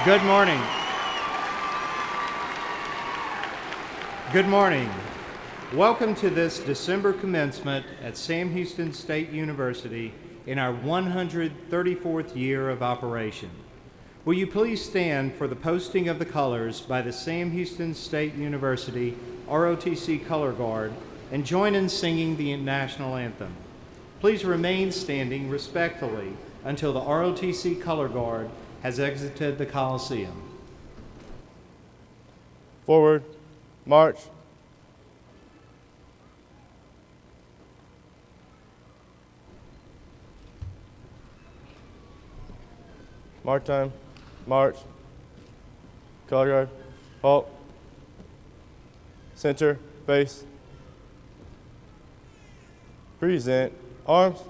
Good morning. Good morning. Welcome to this December commencement at Sam Houston State University in our 134th year of operation. Will you please stand for the posting of the colors by the Sam Houston State University ROTC Color Guard and join in singing the national anthem. Please remain standing respectfully until the ROTC Color Guard has exited the Coliseum. Forward, march. Mark time, march. Color guard, halt. Center, face. Present, arms.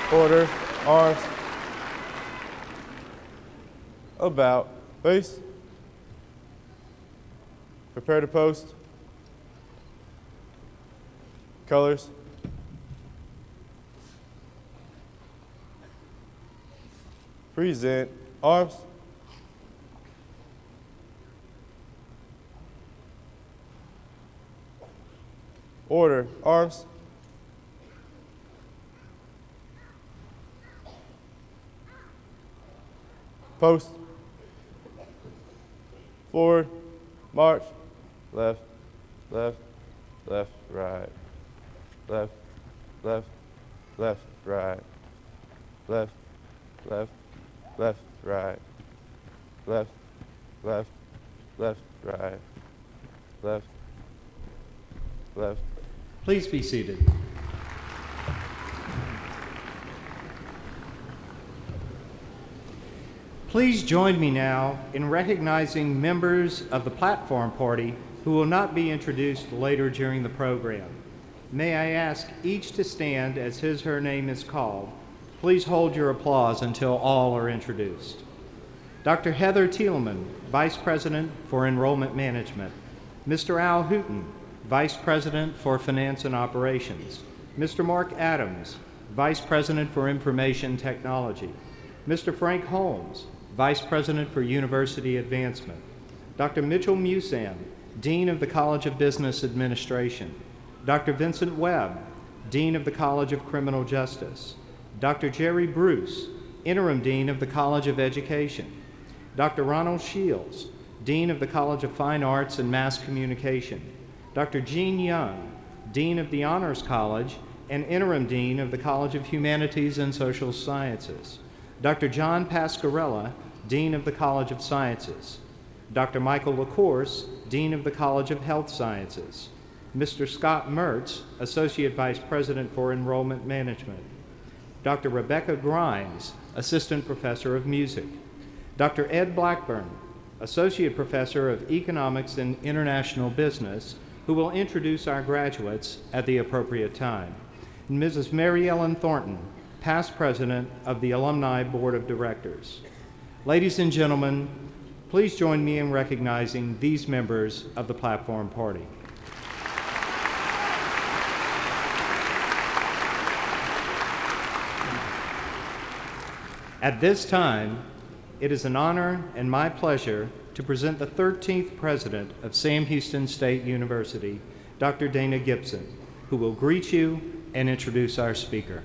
Order, arms, about, face, prepare to post, colors, present, arms, order, arms, post, forward, march, left, left, left, right, left, left, left, right, left, left, left, right, left, left, left, right, left, left. Please be seated. Please join me now in recognizing members of the platform party who will not be introduced later during the program. May I ask each to stand as his or her name is called. Please hold your applause until all are introduced. Dr. Heather Thielman, Vice President for Enrollment Management. Mr. Al Hooten, Vice President for Finance and Operations. Mr. Mark Adams, Vice President for Information Technology. Mr. Frank Holmes, Vice President for University Advancement. Dr. Mitchell Musam, Dean of the College of Business Administration. Dr. Vincent Webb, Dean of the College of Criminal Justice. Dr. Jerry Bruce, Interim Dean of the College of Education. Dr. Ronald Shields, Dean of the College of Fine Arts and Mass Communication. Dr. Gene Young, Dean of the Honors College and Interim Dean of the College of Humanities and Social Sciences. Dr. John Pascarella, Dean of the College of Sciences. Dr. Michael LaCourse, Dean of the College of Health Sciences. Mr. Scott Mertz, Associate Vice President for Enrollment Management. Dr. Rebecca Grimes, Assistant Professor of Music. Dr. Ed Blackburne, Associate Professor of Economics and International Business, who will introduce our graduates at the appropriate time. And Mrs. Mary Ellen Thornton, Past President of the Alumni Board of Directors. Ladies and gentlemen, please join me in recognizing these members of the Platform Party. At this time, it is an honor and my pleasure to present the 13th President of Sam Houston State University, Dr. Dana Gibson, who will greet you and introduce our speaker.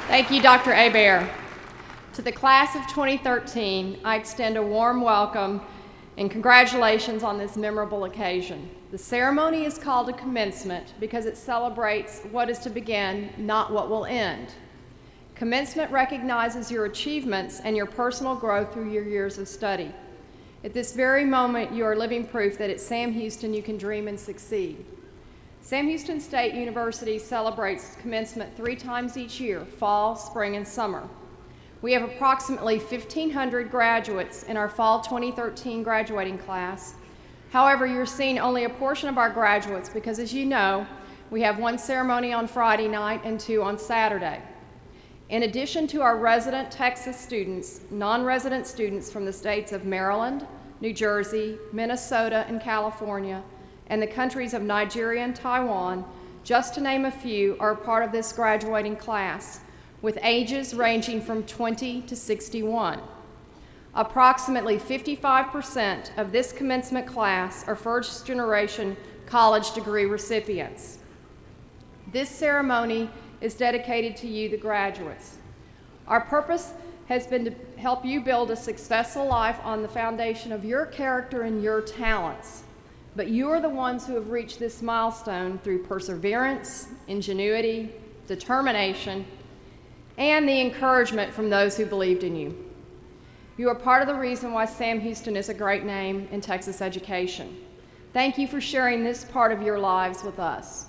Thank you, Dr. Hebert. To the class of 2013, I extend a warm welcome and congratulations on this memorable occasion. The ceremony is called a commencement because it celebrates what is to begin, not what will end. Commencement recognizes your achievements and your personal growth through your years of study. At this very moment, you are living proof that at Sam Houston you can dream and succeed. Sam Houston State University celebrates commencement 3 times each year, fall, spring, and summer. We have approximately 1,500 graduates in our fall 2013 graduating class. However, you're seeing only a portion of our graduates because, as you know, we have 1 ceremony on Friday night and 2 on Saturday. In addition to our resident Texas students, non-resident students from the states of Maryland, New Jersey, Minnesota, and California, and the countries of Nigeria and Taiwan, just to name a few, are part of this graduating class, with ages ranging from 20 to 61. Approximately 55% of this commencement class are first-generation college degree recipients. This ceremony is dedicated to you, the graduates. Our purpose has been to help you build a successful life on the foundation of your character and your talents. But you are the ones who have reached this milestone through perseverance, ingenuity, determination, and the encouragement from those who believed in you. You are part of the reason why Sam Houston is a great name in Texas education. Thank you for sharing this part of your lives with us.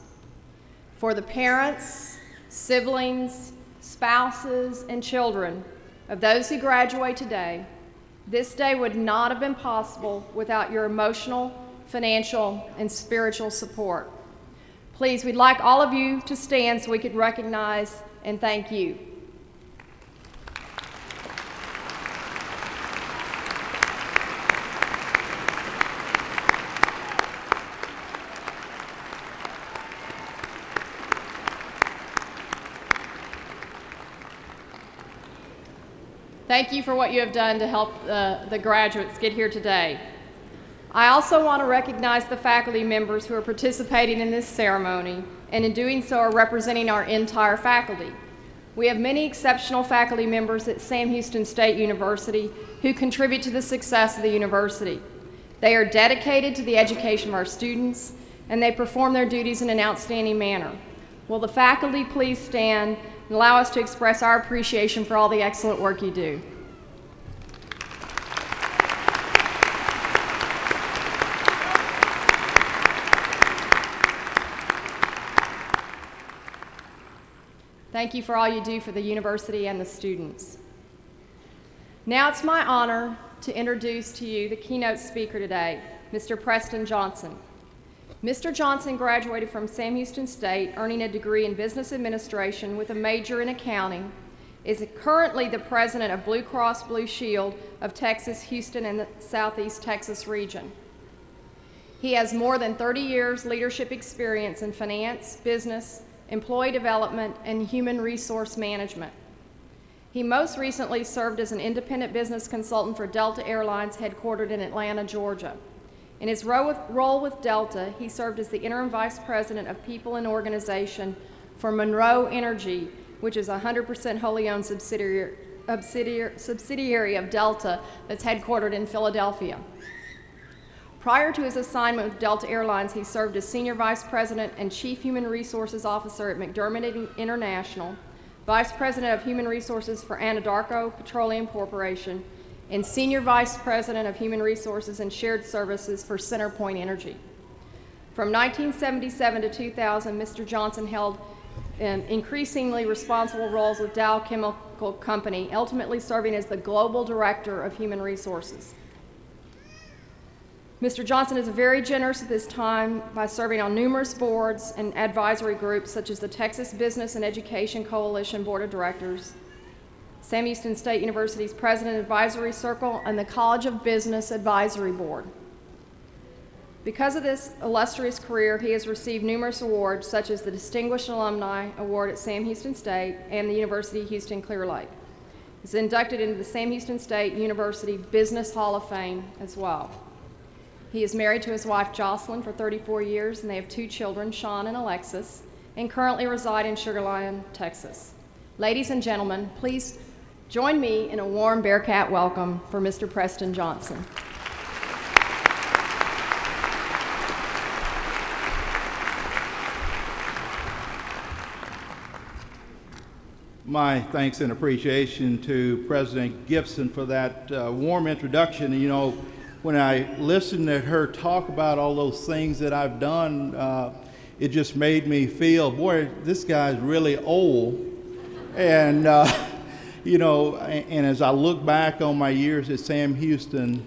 For the parents, siblings, spouses, and children of those who graduate today, this day would not have been possible without your emotional, financial, and spiritual support. Please, we'd like all of you to stand so we could recognize and thank you. Thank you for what you have done to help the graduates get here today. I also want to recognize the faculty members who are participating in this ceremony, and in doing so are representing our entire faculty. We have many exceptional faculty members at Sam Houston State University who contribute to the success of the university. They are dedicated to the education of our students, and they perform their duties in an outstanding manner. Will the faculty please stand and allow us to express our appreciation for all the excellent work you do. Thank you for all you do for the university and the students. Now it's my honor to introduce to you the keynote speaker today, Mr. Preston Johnson. Mr. Johnson graduated from Sam Houston State, earning a degree in business administration with a major in accounting, is currently the president of Blue Cross Blue Shield of Texas, Houston, and the Southeast Texas region. He has more than 30 years leadership experience in finance, business, employee development, and human resource management. He most recently served as an independent business consultant for Delta Airlines headquartered in Atlanta, Georgia. In his role with Delta, he served as the interim vice president of people and organization for Monroe Energy, which is a 100% wholly owned subsidiary of Delta that's headquartered in Philadelphia. Prior to his assignment with Delta Airlines, he served as senior vice president and chief human resources officer at McDermott International, vice president of human resources for Anadarko Petroleum Corporation, and Senior Vice President of Human Resources and Shared Services for CenterPoint Energy. From 1977 to 2000, Mr. Johnson held increasingly responsible roles with Dow Chemical Company, ultimately serving as the Global Director of Human Resources. Mr. Johnson is very generous at this time by serving on numerous boards and advisory groups such as the Texas Business and Education Coalition Board of Directors, Sam Houston State University's President Advisory Circle, and the College of Business Advisory Board. Because of this illustrious career, he has received numerous awards, such as the Distinguished Alumni Award at Sam Houston State and the University of Houston Clear Lake. He's inducted into the Sam Houston State University Business Hall of Fame as well. He is married to his wife Jocelyn for 34 years, and they have 2 children, Sean and Alexis, and currently reside in Sugar Land, Texas. Ladies and gentlemen, please join me in a warm Bearcat welcome for Mr. Preston Johnson. My thanks and appreciation to President Gibson for that warm introduction. You know, when I listened to her talk about all those things that I've done, it just made me feel, boy, this guy's really old. And you know, and as I look back on my years at Sam Houston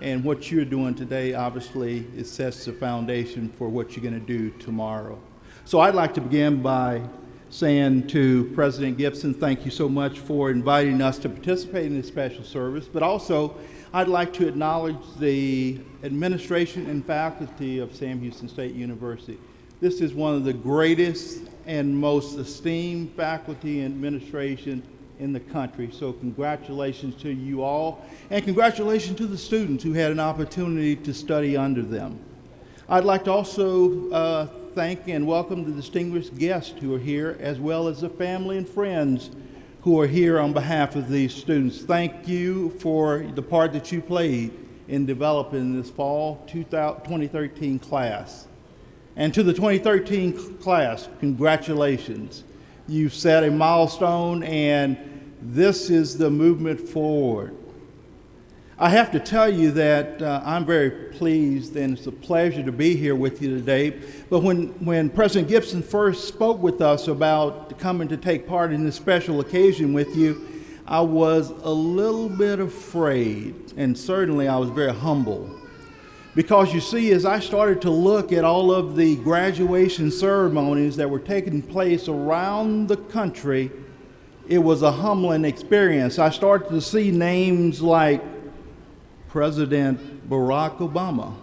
and what you're doing today, obviously it sets the foundation for what you're going to do tomorrow. So I'd like to begin by saying to President Gibson, thank you so much for inviting us to participate in this special service, but also I'd like to acknowledge the administration and faculty of Sam Houston State University. This is one of the greatest and most esteemed faculty and administration in the country. So congratulations to you all, and congratulations to the students who had an opportunity to study under them. I'd like to also thank and welcome the distinguished guests who are here, as well as the family and friends who are here on behalf of these students. Thank you for the part that you played in developing this fall 2013 class. And to the 2013 class, congratulations. You've set a milestone, and this is the movement forward. I have to tell you that I'm very pleased, and it's a pleasure to be here with you today. But when President Gibson first spoke with us about coming to take part in this special occasion with you, I was a little bit afraid, and certainly I was very humble. Because you see, as I started to look at all of the graduation ceremonies that were taking place around the country, it was a humbling experience. I started to see names like President Barack Obama,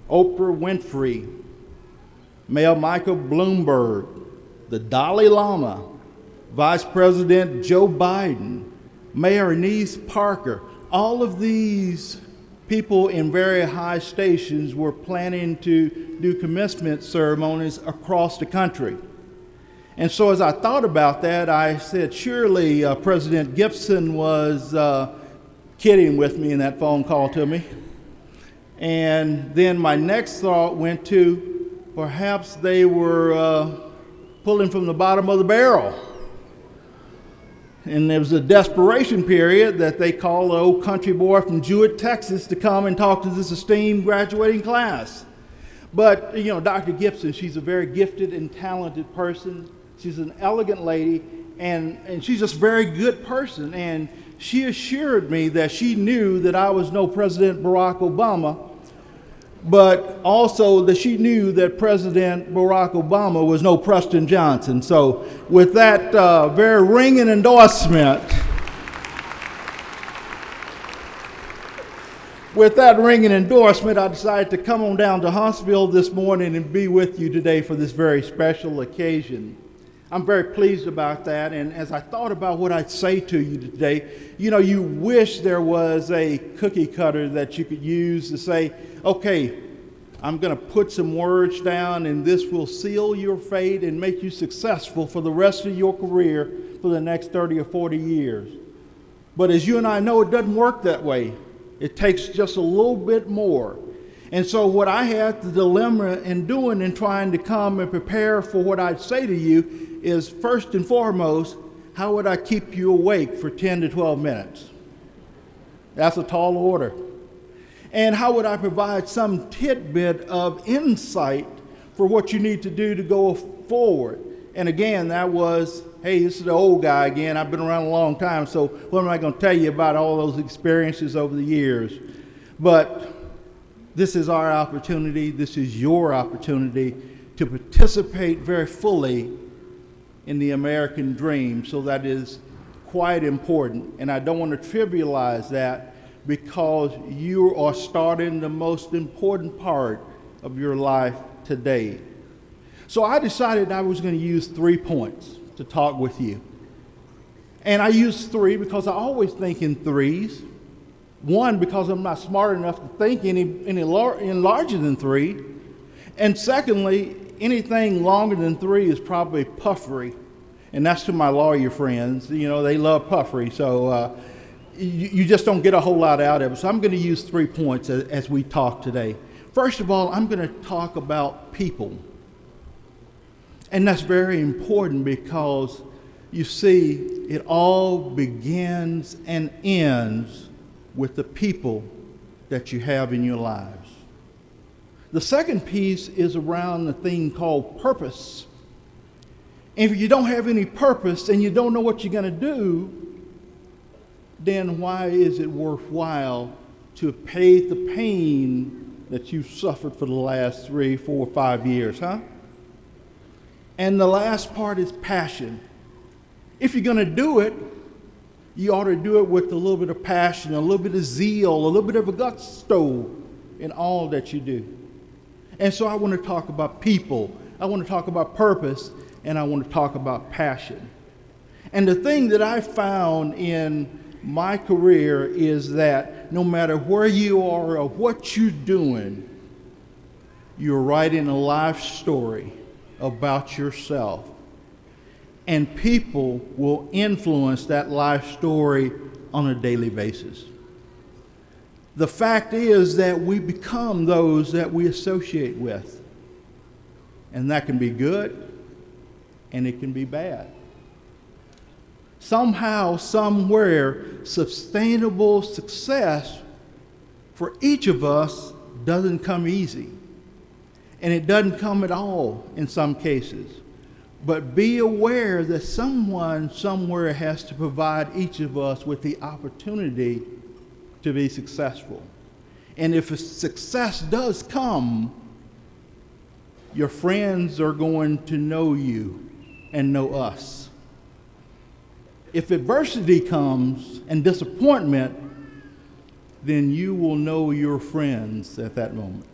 Oprah Winfrey, Mayor Michael Bloomberg, the Dalai Lama, Vice President Joe Biden, Mayor Anise Parker. All of these people in very high stations were planning to do commencement ceremonies across the country. And so as I thought about that, I said, surely President Gibson was kidding with me in that phone call to me. And then my next thought went to perhaps they were pulling from the bottom of the barrel. And there was a desperation period that they called the old country boy from Jewett, Texas, to come and talk to this esteemed graduating class. But, you know, Dr. Gibson, she's a very gifted and talented person. She's an elegant lady, and she's just a very good person. And she assured me that she knew that I was no President Barack Obama, but also that she knew that President Barack Obama was no Preston Johnson. So with that very ringing endorsement, I decided to come on down to Huntsville this morning and be with you today for this very special occasion. I'm very pleased about that, and as I thought about what I'd say to you today, you know, you wish there was a cookie cutter that you could use to say, okay, I'm going to put some words down and this will seal your fate and make you successful for the rest of your career for the next 30 or 40 years. But as you and I know, it doesn't work that way. It takes just a little bit more. And so what I had the dilemma in doing and trying to come and prepare for what I'd say to you is, first and foremost, how would I keep you awake for 10 to 12 minutes? That's a tall order. And how would I provide some tidbit of insight for what you need to do to go forward? And again, that was, hey, this is the old guy again. I've been around a long time, so what am I going to tell you about all those experiences over the years? But this is our opportunity. This is your opportunity to participate very fully in the American dream. So that is quite important. And I don't want to trivialize that, because you are starting the most important part of your life today. So I decided I was going to use 3 points to talk with you. And I use 3 because I always think in threes. 1, because I'm not smart enough to think any larger than 3. And secondly, anything longer than 3 is probably puffery. And that's to my lawyer friends. You know, they love puffery. So you just don't get a whole lot out of it. So I'm going to use 3 points as we talk today. First of all, I'm going to talk about people. And that's very important because, you see, it all begins and ends with the people that you have in your lives. The second piece is around the thing called purpose. And if you don't have any purpose and you don't know what you're going to do, then why is it worthwhile to pay the pain that you've suffered for the last 3, 4, 5 years, huh? And the last part is passion. If you're going to do it, you ought to do it with a little bit of passion, a little bit of zeal, a little bit of a gusto in all that you do. And so I want to talk about people. I want to talk about purpose, and I want to talk about passion. And the thing that I found in my career is that no matter where you are or what you're doing, you're writing a life story about yourself. And people will influence that life story on a daily basis. The fact is that we become those that we associate with. And that can be good, and it can be bad. Somehow, somewhere, sustainable success for each of us doesn't come easy. And it doesn't come at all in some cases. But be aware that someone somewhere has to provide each of us with the opportunity to be successful. And if a success does come, your friends are going to know you and know us. If adversity comes and disappointment, then you will know your friends at that moment.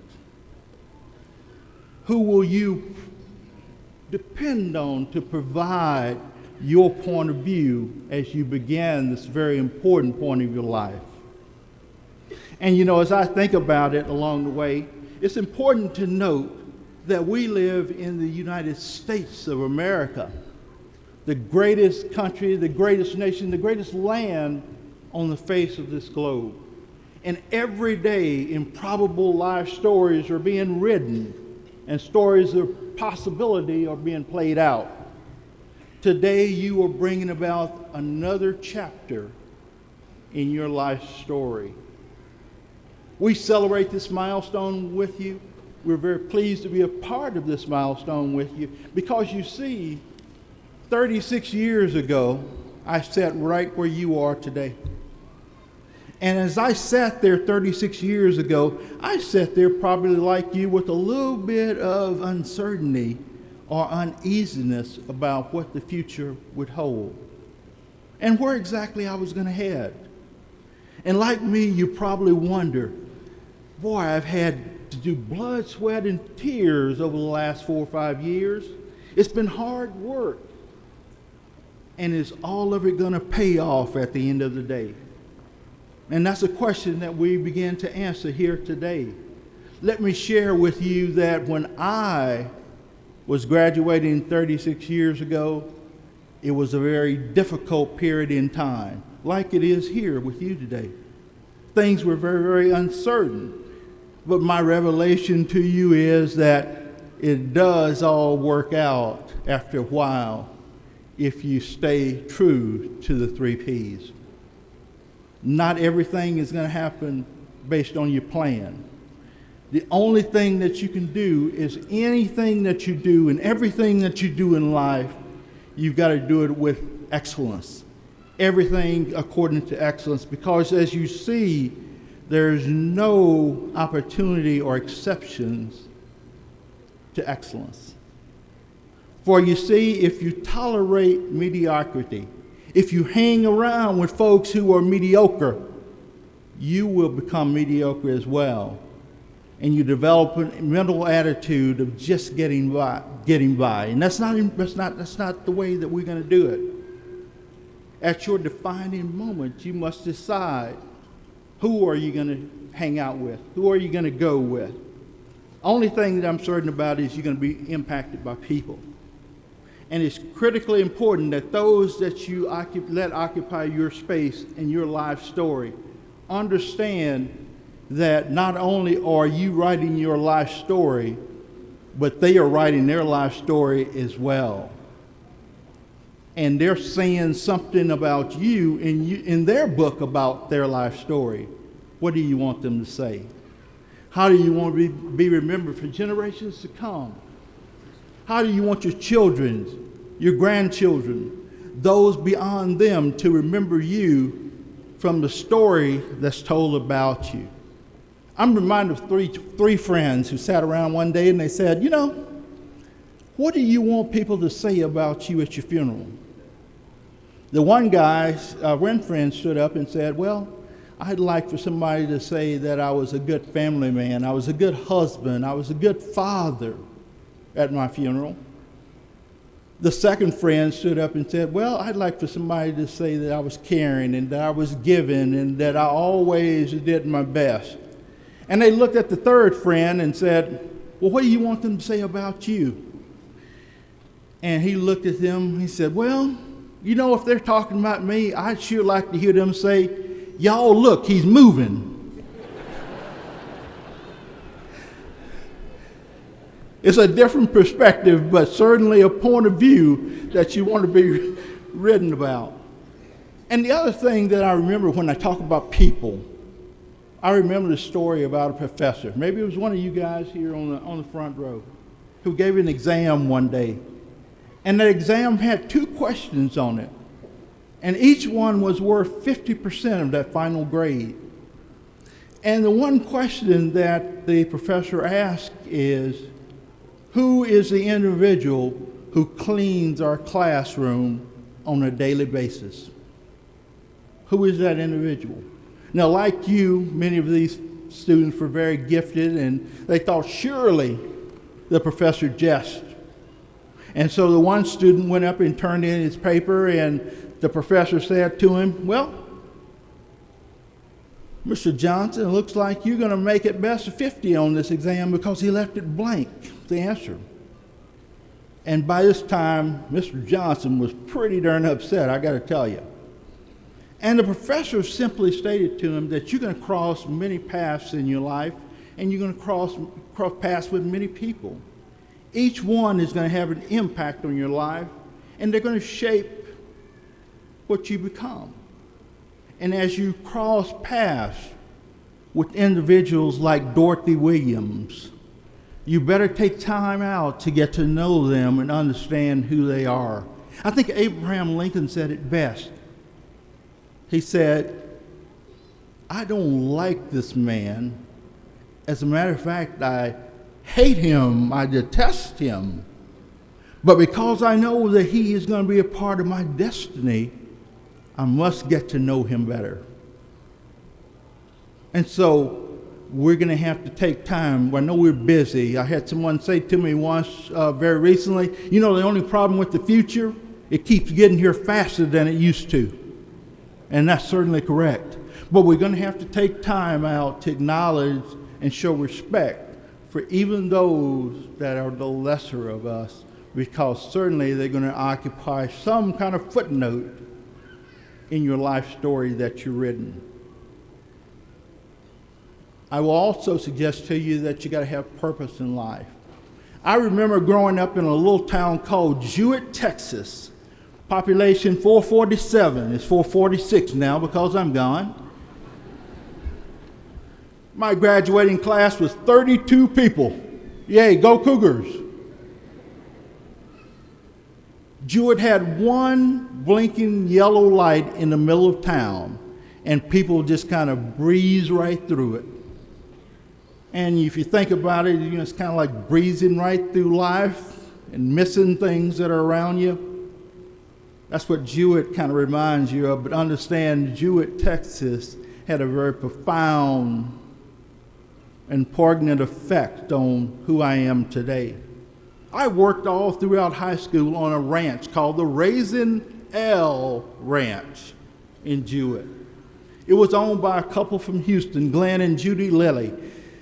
Who will you depend on to provide your point of view as you begin this very important point of your life? And you know, as I think about it along the way, it's important to note that we live in the United States of America, the greatest country, the greatest nation, the greatest land on the face of this globe. And every day, improbable life stories are being written, and stories of possibility are being played out. Today, you are bringing about another chapter in your life story. We celebrate this milestone with you. We're very pleased to be a part of this milestone with you because you see, 36 years ago, I sat right where you are today. And as I sat there 36 years ago, I sat there probably like you with a little bit of uncertainty or uneasiness about what the future would hold and where exactly I was going to head. And like me, you probably wonder, boy, I've had to do blood, sweat, and tears over the last 4 or 5 years. It's been hard work. And is all of it going to pay off at the end of the day? And that's a question that we begin to answer here today. Let me share with you that when I was graduating 36 years ago, it was a very difficult period in time, like it is here with you today. Things were very, very uncertain. But my revelation to you is that it does all work out after a while if you stay true to the 3 Ps. Not everything is going to happen based on your plan. The only thing that you can do is anything that you do and everything that you do in life, you've got to do it with excellence. Everything according to excellence, because as you see, there's no opportunity or exceptions to excellence. For you see, if you tolerate mediocrity, if you hang around with folks who are mediocre, you will become mediocre as well. And you develop a mental attitude of just getting by. And that's not the way that we're going to do it. At your defining moment, you must decide, who are you going to hang out with? Who are you going to go with? Only thing that I'm certain about is you're going to be impacted by people. And it's critically important that those that you let occupy your space and your life story understand that not only are you writing your life story, but they are writing their life story as well. And they're saying something about you in their book about their life story. What do you want them to say? How do you want to be remembered for generations to come? How do you want your children, your grandchildren, those beyond them to remember you from the story that's told about you? I'm reminded of three friends who sat around one day and they said, what do you want people to say about you at your funeral? The one one friend stood up and said, well, I'd like for somebody to say that I was a good family man, I was a good husband, I was a good father at my funeral. The second friend stood up and said, well, I'd like for somebody to say that I was caring and that I was giving and that I always did my best. And they looked at the third friend and said, well, what do you want them to say about you? And he looked at them, he said, well, if they're talking about me, I'd sure like to hear them say, y'all look, he's moving. It's a different perspective, but certainly a point of view that you want to be written about. And the other thing that I remember when I talk about people, I remember the story about a professor. Maybe it was one of you guys here on the front row who gave an exam one day. And that exam had 2 questions on it. And each one was worth 50% of that final grade. And the one question that the professor asked is, who is the individual who cleans our classroom on a daily basis? Who is that individual? Now, like you, many of these students were very gifted, and they thought surely the professor jested. And so the one student went up and turned in his paper, and the professor said to him, well, Mr. Johnson, it looks like you're going to make it best of 50 on this exam, because he left it blank, the answer. And by this time, Mr. Johnson was pretty darn upset, I got to tell you. And the professor simply stated to him that you're going to cross many paths in your life, and you're going to cross paths with many people. Each one is going to have an impact on your life, and they're going to shape what you become. And as you cross paths with individuals like Dorothy Williams, you better take time out to get to know them and understand who they are I think Abraham Lincoln said it best. He said, I don't like this man. As a matter of fact, I hate him, I detest him. But because I know that he is going to be a part of my destiny, I must get to know him better. And so we're going to have to take time. I know we're busy. I had someone say to me once very recently, you know, the only problem with the future, it keeps getting here faster than it used to. And that's certainly correct. But we're going to have to take time out to acknowledge and show respect for even those that are the lesser of us, because certainly they're going to occupy some kind of footnote in your life story that you've written. I will also suggest to you that you got to have purpose in life. I remember growing up in a little town called Jewett, Texas. Population 447. It's 446 now because I'm gone. My graduating class was 32 people. Yay, go Cougars. Jewett had one blinking yellow light in the middle of town, and people just kind of breeze right through it. And if you think about it, you know, it's kind of like breezing right through life and missing things that are around you. That's what Jewett kind of reminds you of. But understand, Jewett, Texas had a very profound and poignant effect on who I am today. I worked all throughout high school on a ranch called the Raisin L Ranch in Jewett. It was owned by a couple from Houston, Glenn and Judy Lilly.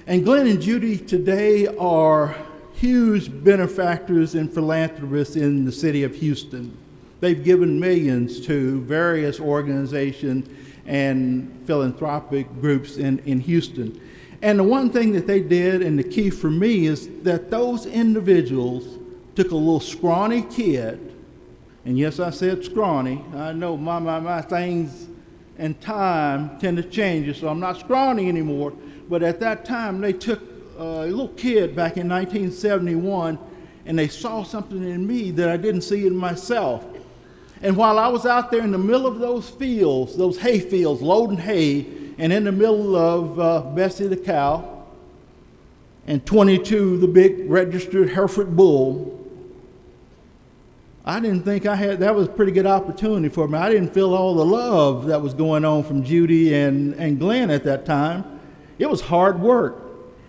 And Glenn and Judy today are huge benefactors and philanthropists in the city of Houston. They've given millions to various organizations and philanthropic groups in Houston. And the one thing that they did, and the key for me, is that those individuals took a little scrawny kid, and yes, I said scrawny. I know my things and time tend to change, so I'm not scrawny anymore. But at that time, they took a little kid back in 1971, and they saw something in me that I didn't see in myself. And while I was out there in the middle of those fields, those hay fields, loading hay, and in the middle of Bessie the cow and 22, the big registered Hereford bull, I didn't think that was a pretty good opportunity for me. I didn't feel all the love that was going on from Judy and Glenn at that time. It was hard work.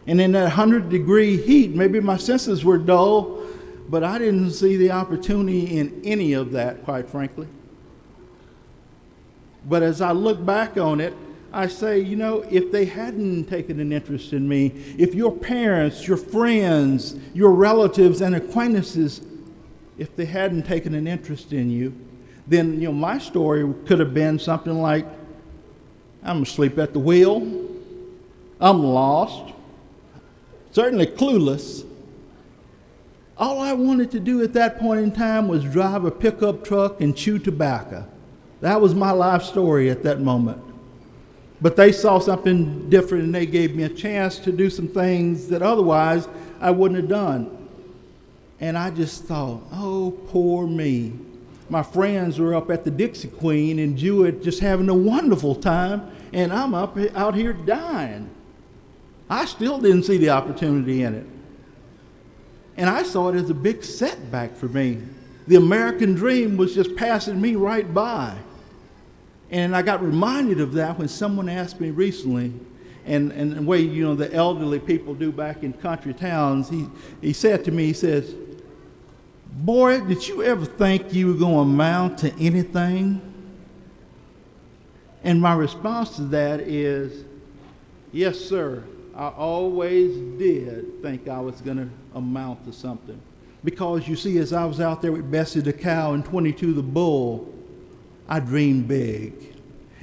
And in that 100-degree heat, maybe my senses were dull, but I didn't see the opportunity in any of that, quite frankly. But as I look back on it, I say, you know, if they hadn't taken an interest in me, if your parents, your friends, your relatives and acquaintances, if they hadn't taken an interest in you, then, you know, my story could have been something like, I'm asleep at the wheel, I'm lost, certainly clueless. All I wanted to do at that point in time was drive a pickup truck and chew tobacco. That was my life story at that moment. But they saw something different, and they gave me a chance to do some things that otherwise I wouldn't have done. And I just thought, oh, poor me. My friends were up at the Dixie Queen in Jewett just having a wonderful time, and I'm out here dying. I still didn't see the opportunity in it. And I saw it as a big setback for me. The American dream was just passing me right by. And I got reminded of that when someone asked me recently, and the way, you know, the elderly people do back in country towns, he said to me, he says, boy, did you ever think you were going to amount to anything? And my response to that is, yes, sir. I always did think I was going to amount to something. Because you see, as I was out there with Bessie the cow and 22 the bull, I dreamed big.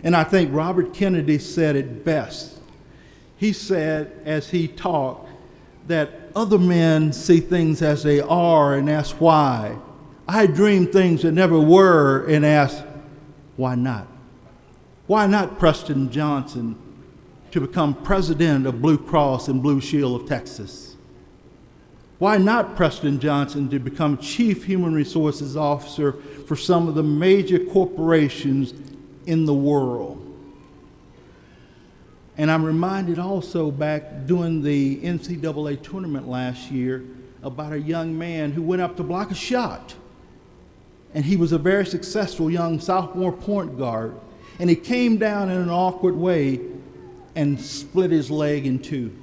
And I think Robert Kennedy said it best. He said, as he talked, that other men see things as they are and ask why. I dream things that never were and ask, why not? Why not Preston Johnson to become president of Blue Cross and Blue Shield of Texas? Why not Preston Johnson to become Chief Human Resources Officer for some of the major corporations in the world? And I'm reminded also back during the NCAA tournament last year about a young man who went up to block a shot. And he was a very successful young sophomore point guard. And he came down in an awkward way and split his leg in two.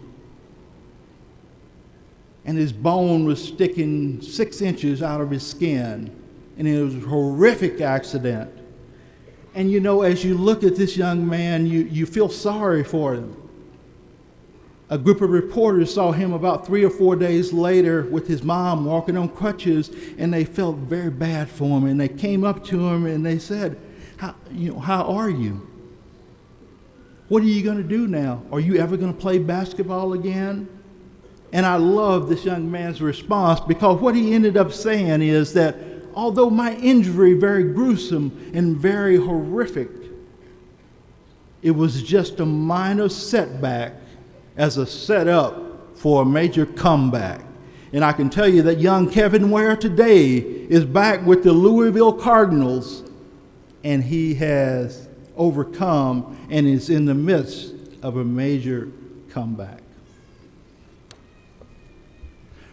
And his bone was sticking 6 inches out of his skin. And it was a horrific accident. And you know, as you look at this young man, you feel sorry for him. A group of reporters saw him about 3 or 4 days later with his mom walking on crutches, and they felt very bad for him. And they came up to him and they said, how are you? What are you going to do now? Are you ever going to play basketball again? And I love this young man's response, because what he ended up saying is that although my injury very gruesome and very horrific, it was just a minor setback as a setup for a major comeback. And I can tell you that young Kevin Ware today is back with the Louisville Cardinals, and he has overcome and is in the midst of a major comeback.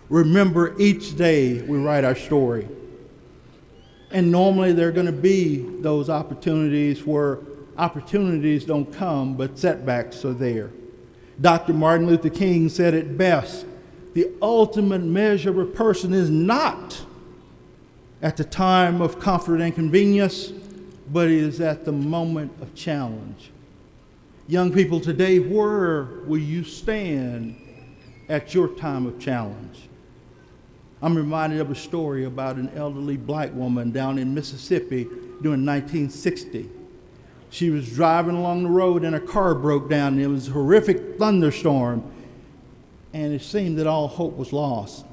Remember, each day we write our story. And normally there are going to be those opportunities where opportunities don't come, but setbacks are there. Dr. Martin Luther King said it best: the ultimate measure of a person is not at the time of comfort and convenience, but it is at the moment of challenge. Young people today, where will you stand at your time of challenge? I'm reminded of a story about an elderly black woman down in Mississippi during 1960. She was driving along the road and her car broke down, and it was a horrific thunderstorm, and it seemed that all hope was lost.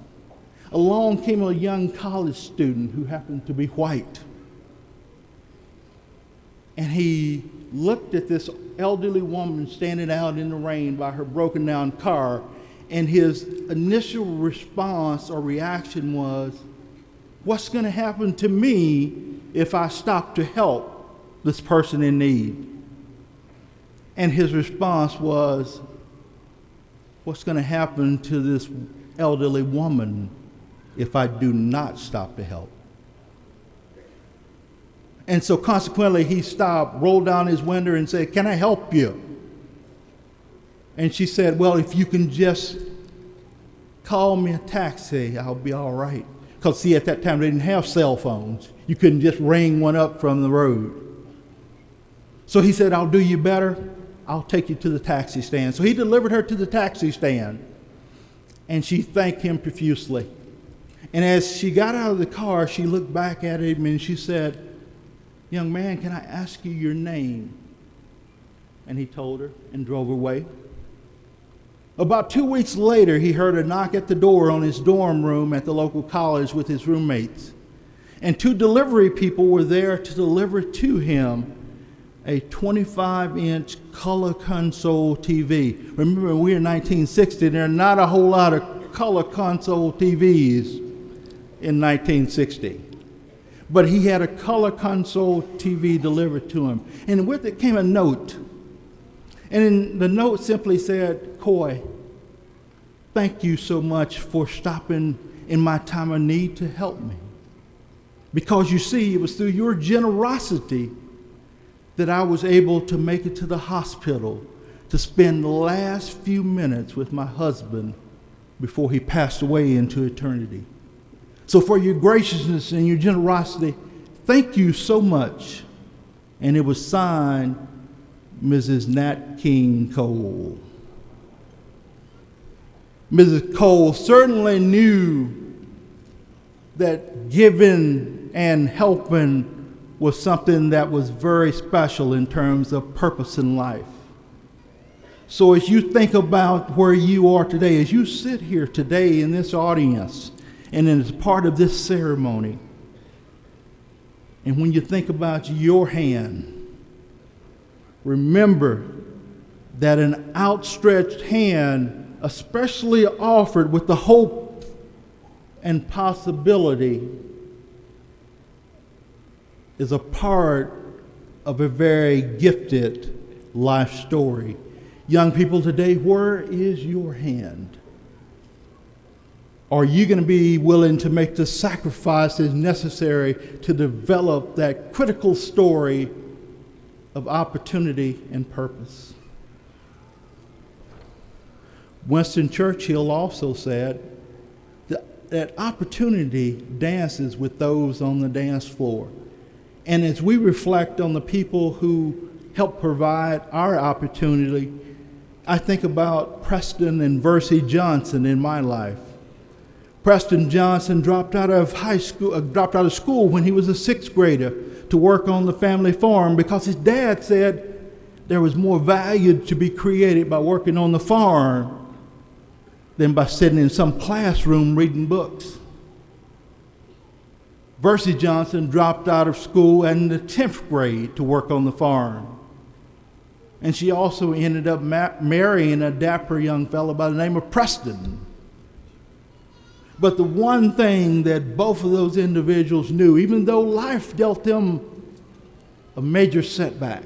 Along came a young college student who happened to be white. And he looked at this elderly woman standing out in the rain by her broken down car, and his initial response or reaction was, what's going to happen to me if I stop to help this person in need? And his response was, what's going to happen to this elderly woman if I do not stop to help? And so consequently, he stopped, rolled down his window and said, can I help you? And she said, well, if you can just call me a taxi, I'll be all right. Because see, at that time, they didn't have cell phones. You couldn't just ring one up from the road. So he said, I'll do you better. I'll take you to the taxi stand. So he delivered her to the taxi stand, and she thanked him profusely. And as she got out of the car, she looked back at him and she said, young man, can I ask you your name? And he told her and drove away. About 2 weeks later, he heard a knock at the door on his dorm room at the local college with his roommates. And 2 delivery people were there to deliver to him a 25-inch color console TV. Remember, we're in 1960. There are not a whole lot of color console TVs in 1960. But he had a color console TV delivered to him. And with it came a note. And the note simply said, Coy, thank you so much for stopping in my time of need to help me. Because you see, it was through your generosity that I was able to make it to the hospital to spend the last few minutes with my husband before he passed away into eternity. So for your graciousness and your generosity, thank you so much. And it was signed Mrs. Nat King Cole. Mrs. Cole certainly knew that giving and helping was something that was very special in terms of purpose in life. So as you think about where you are today, as you sit here today in this audience and as part of this ceremony, and when you think about your hand, remember that an outstretched hand, especially offered with the hope and possibility is a part of a very gifted life story. Young people today, where is your hand? Are you going to be willing to make the sacrifices necessary to develop that critical story of opportunity and purpose? Winston Churchill also said that opportunity dances with those on the dance floor. And as we reflect on the people who help provide our opportunity, I think about Preston and Versie Johnson in my life. Preston Johnson dropped out of school when he was a sixth grader to work on the family farm because his dad said there was more value to be created by working on the farm than by sitting in some classroom reading books. Versie Johnson dropped out of school in the 10th grade to work on the farm. And she also ended up marrying a dapper young fellow by the name of Preston. But the one thing that both of those individuals knew, even though life dealt them a major setback,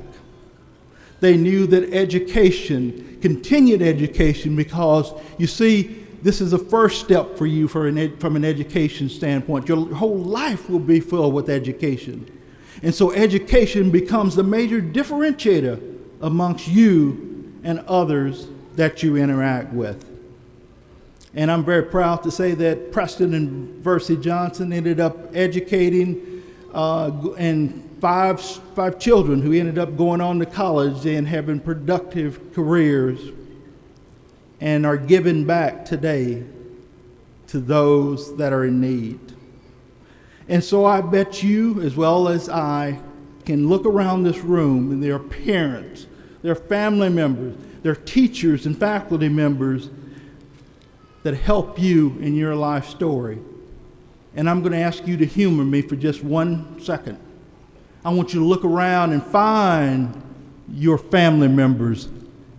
they knew that education, continued education, because you see, this is a first step for you from an education standpoint. Your whole life will be filled with education. And so education becomes the major differentiator amongst you and others that you interact with. And I'm very proud to say that Preston and Versie Johnson ended up educating and five children who ended up going on to college and having productive careers and are giving back today to those that are in need. And so I bet you, as well as I, can look around this room and there are parents, there are family members, there are teachers and faculty members that help you in your life story. And I'm going to ask you to humor me for just 1 second. I want you to look around and find your family members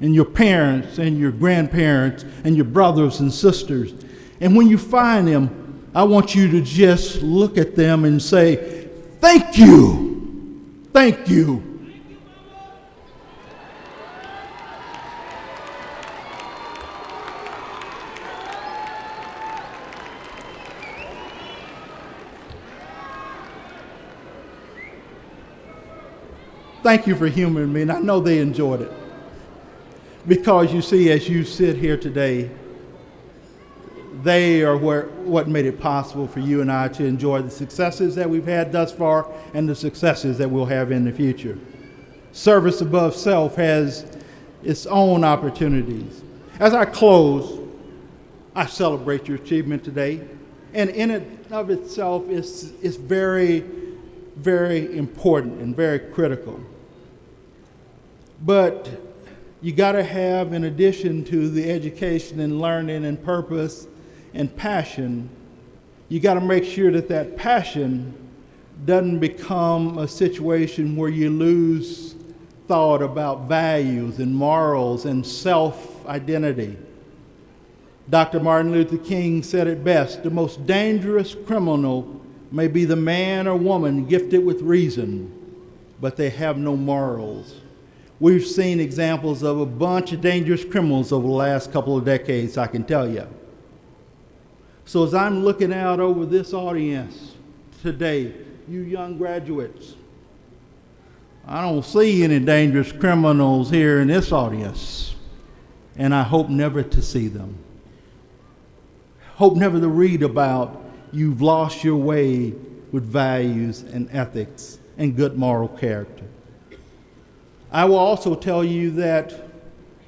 and your parents and your grandparents and your brothers and sisters. And when you find them, I want you to just look at them and say, "Thank you. Thank you." Thank you for humoring me, and I know they enjoyed it. Because you see, as you sit here today, they are what made it possible for you and I to enjoy the successes that we've had thus far and the successes that we'll have in the future. Service above self has its own opportunities. As I close, I celebrate your achievement today, and in and of itself, it's very, very important and very critical. But you got to have, in addition to the education and learning and purpose and passion, you got to make sure that that passion doesn't become a situation where you lose thought about values and morals and self-identity. Dr. Martin Luther King said it best: the most dangerous criminal may be the man or woman gifted with reason, but they have no morals. We've seen examples of a bunch of dangerous criminals over the last couple of decades, I can tell you. So as I'm looking out over this audience today, you young graduates, I don't see any dangerous criminals here in this audience, and I hope never to see them. Hope never to read about you've lost your way with values and ethics and good moral character. I will also tell you that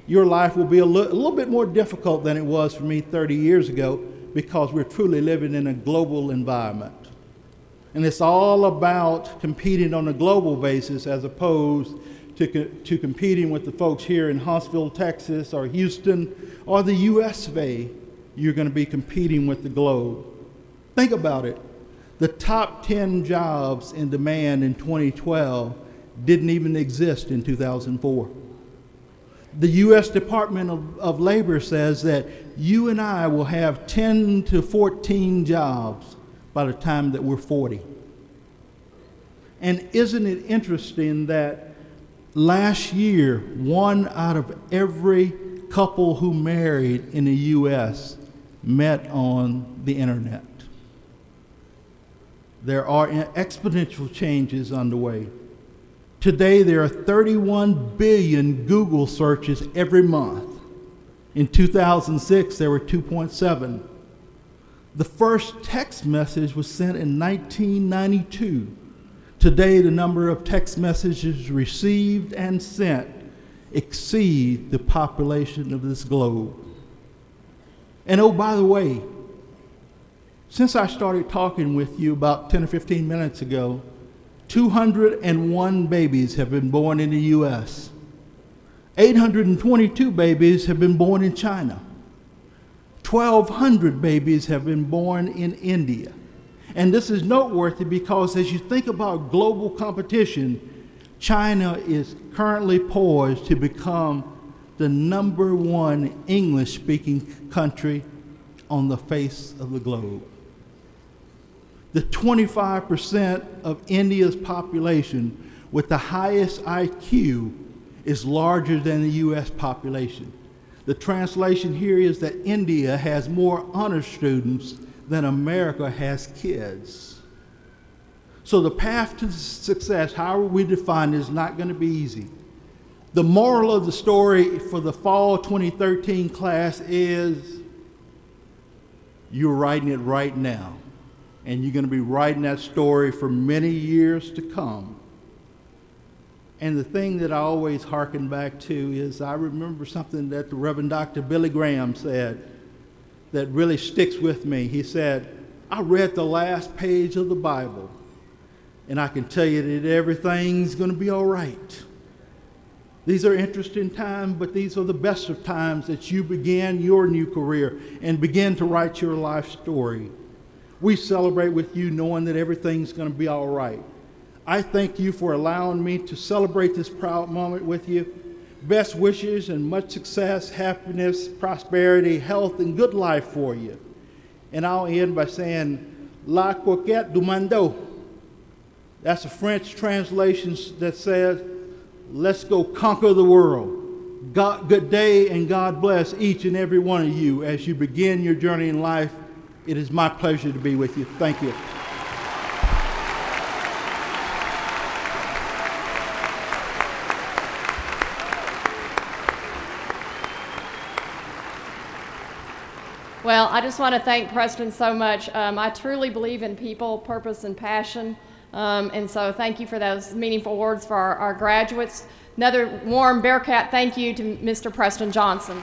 your life will be a little bit more difficult than it was for me 30 years ago, because we're truly living in a global environment. And it's all about competing on a global basis as opposed to competing with the folks here in Huntsville, Texas, or Houston, or the US of A. You're going to be competing with the globe. Think about it. The top 10 jobs in demand in 2012 didn't even exist in 2004. The U.S. Department of Labor says that you and I will have 10 to 14 jobs by the time that we're 40. And isn't it interesting that last year, 1 out of every couple who married in the U.S. met on the internet? There are exponential changes underway. Today, there are 31 billion Google searches every month. In 2006, there were 2.7. The first text message was sent in 1992. Today, the number of text messages received and sent exceed the population of this globe. And oh, by the way, since I started talking with you about 10 or 15 minutes ago, 201 babies have been born in the U.S. 822 babies have been born in China. 1,200 babies have been born in India. And this is noteworthy because as you think about global competition, China is currently poised to become the #1 English-speaking country on the face of the globe. The 25% of India's population with the highest IQ is larger than the U.S. population. The translation here is that India has more honor students than America has kids. So the path to success, however we define it, is not going to be easy. The moral of the story for the fall 2013 class is you're writing it right now. And you're going to be writing that story for many years to come. And the thing that I always hearken back to is I remember something that the Reverend Dr. Billy Graham said that really sticks with me. He said, I read the last page of the Bible, and I can tell you that everything's going to be all right. These are interesting times, but these are the best of times that you begin your new career and begin to write your life story. We celebrate with you knowing that everything's going to be all right. I thank you for allowing me to celebrate this proud moment with you. Best wishes and much success, happiness, prosperity, health, and good life for you. And I'll end by saying, La Coquette du Mando. That's a French translation that says, let's go conquer the world. Good day and God bless each and every one of you as you begin your journey in life. It is my pleasure to be with you. Thank you. Well, I just want to thank Preston so much. I truly believe in people, purpose, and passion. And so thank you for those meaningful words for our graduates. Another warm Bearcat thank you to Mr. Preston Johnson.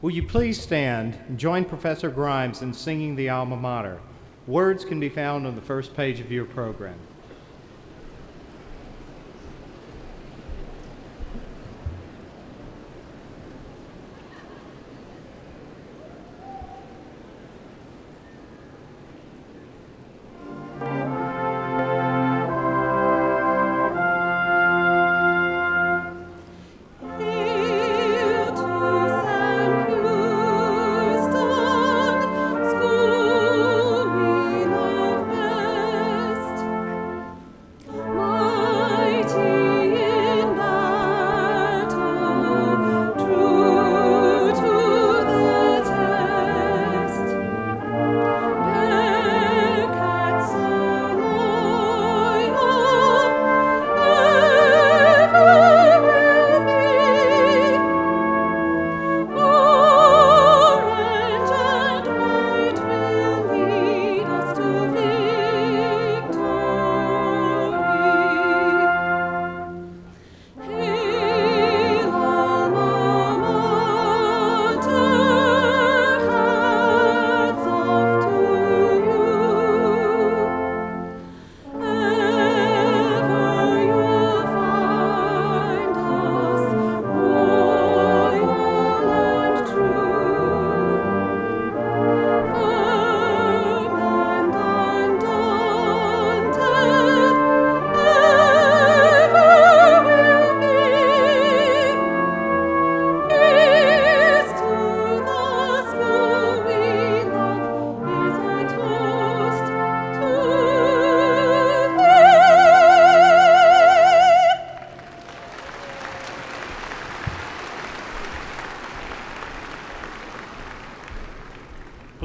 Will you please stand and join Professor Grimes in singing the alma mater? Words can be found on the first page of your program.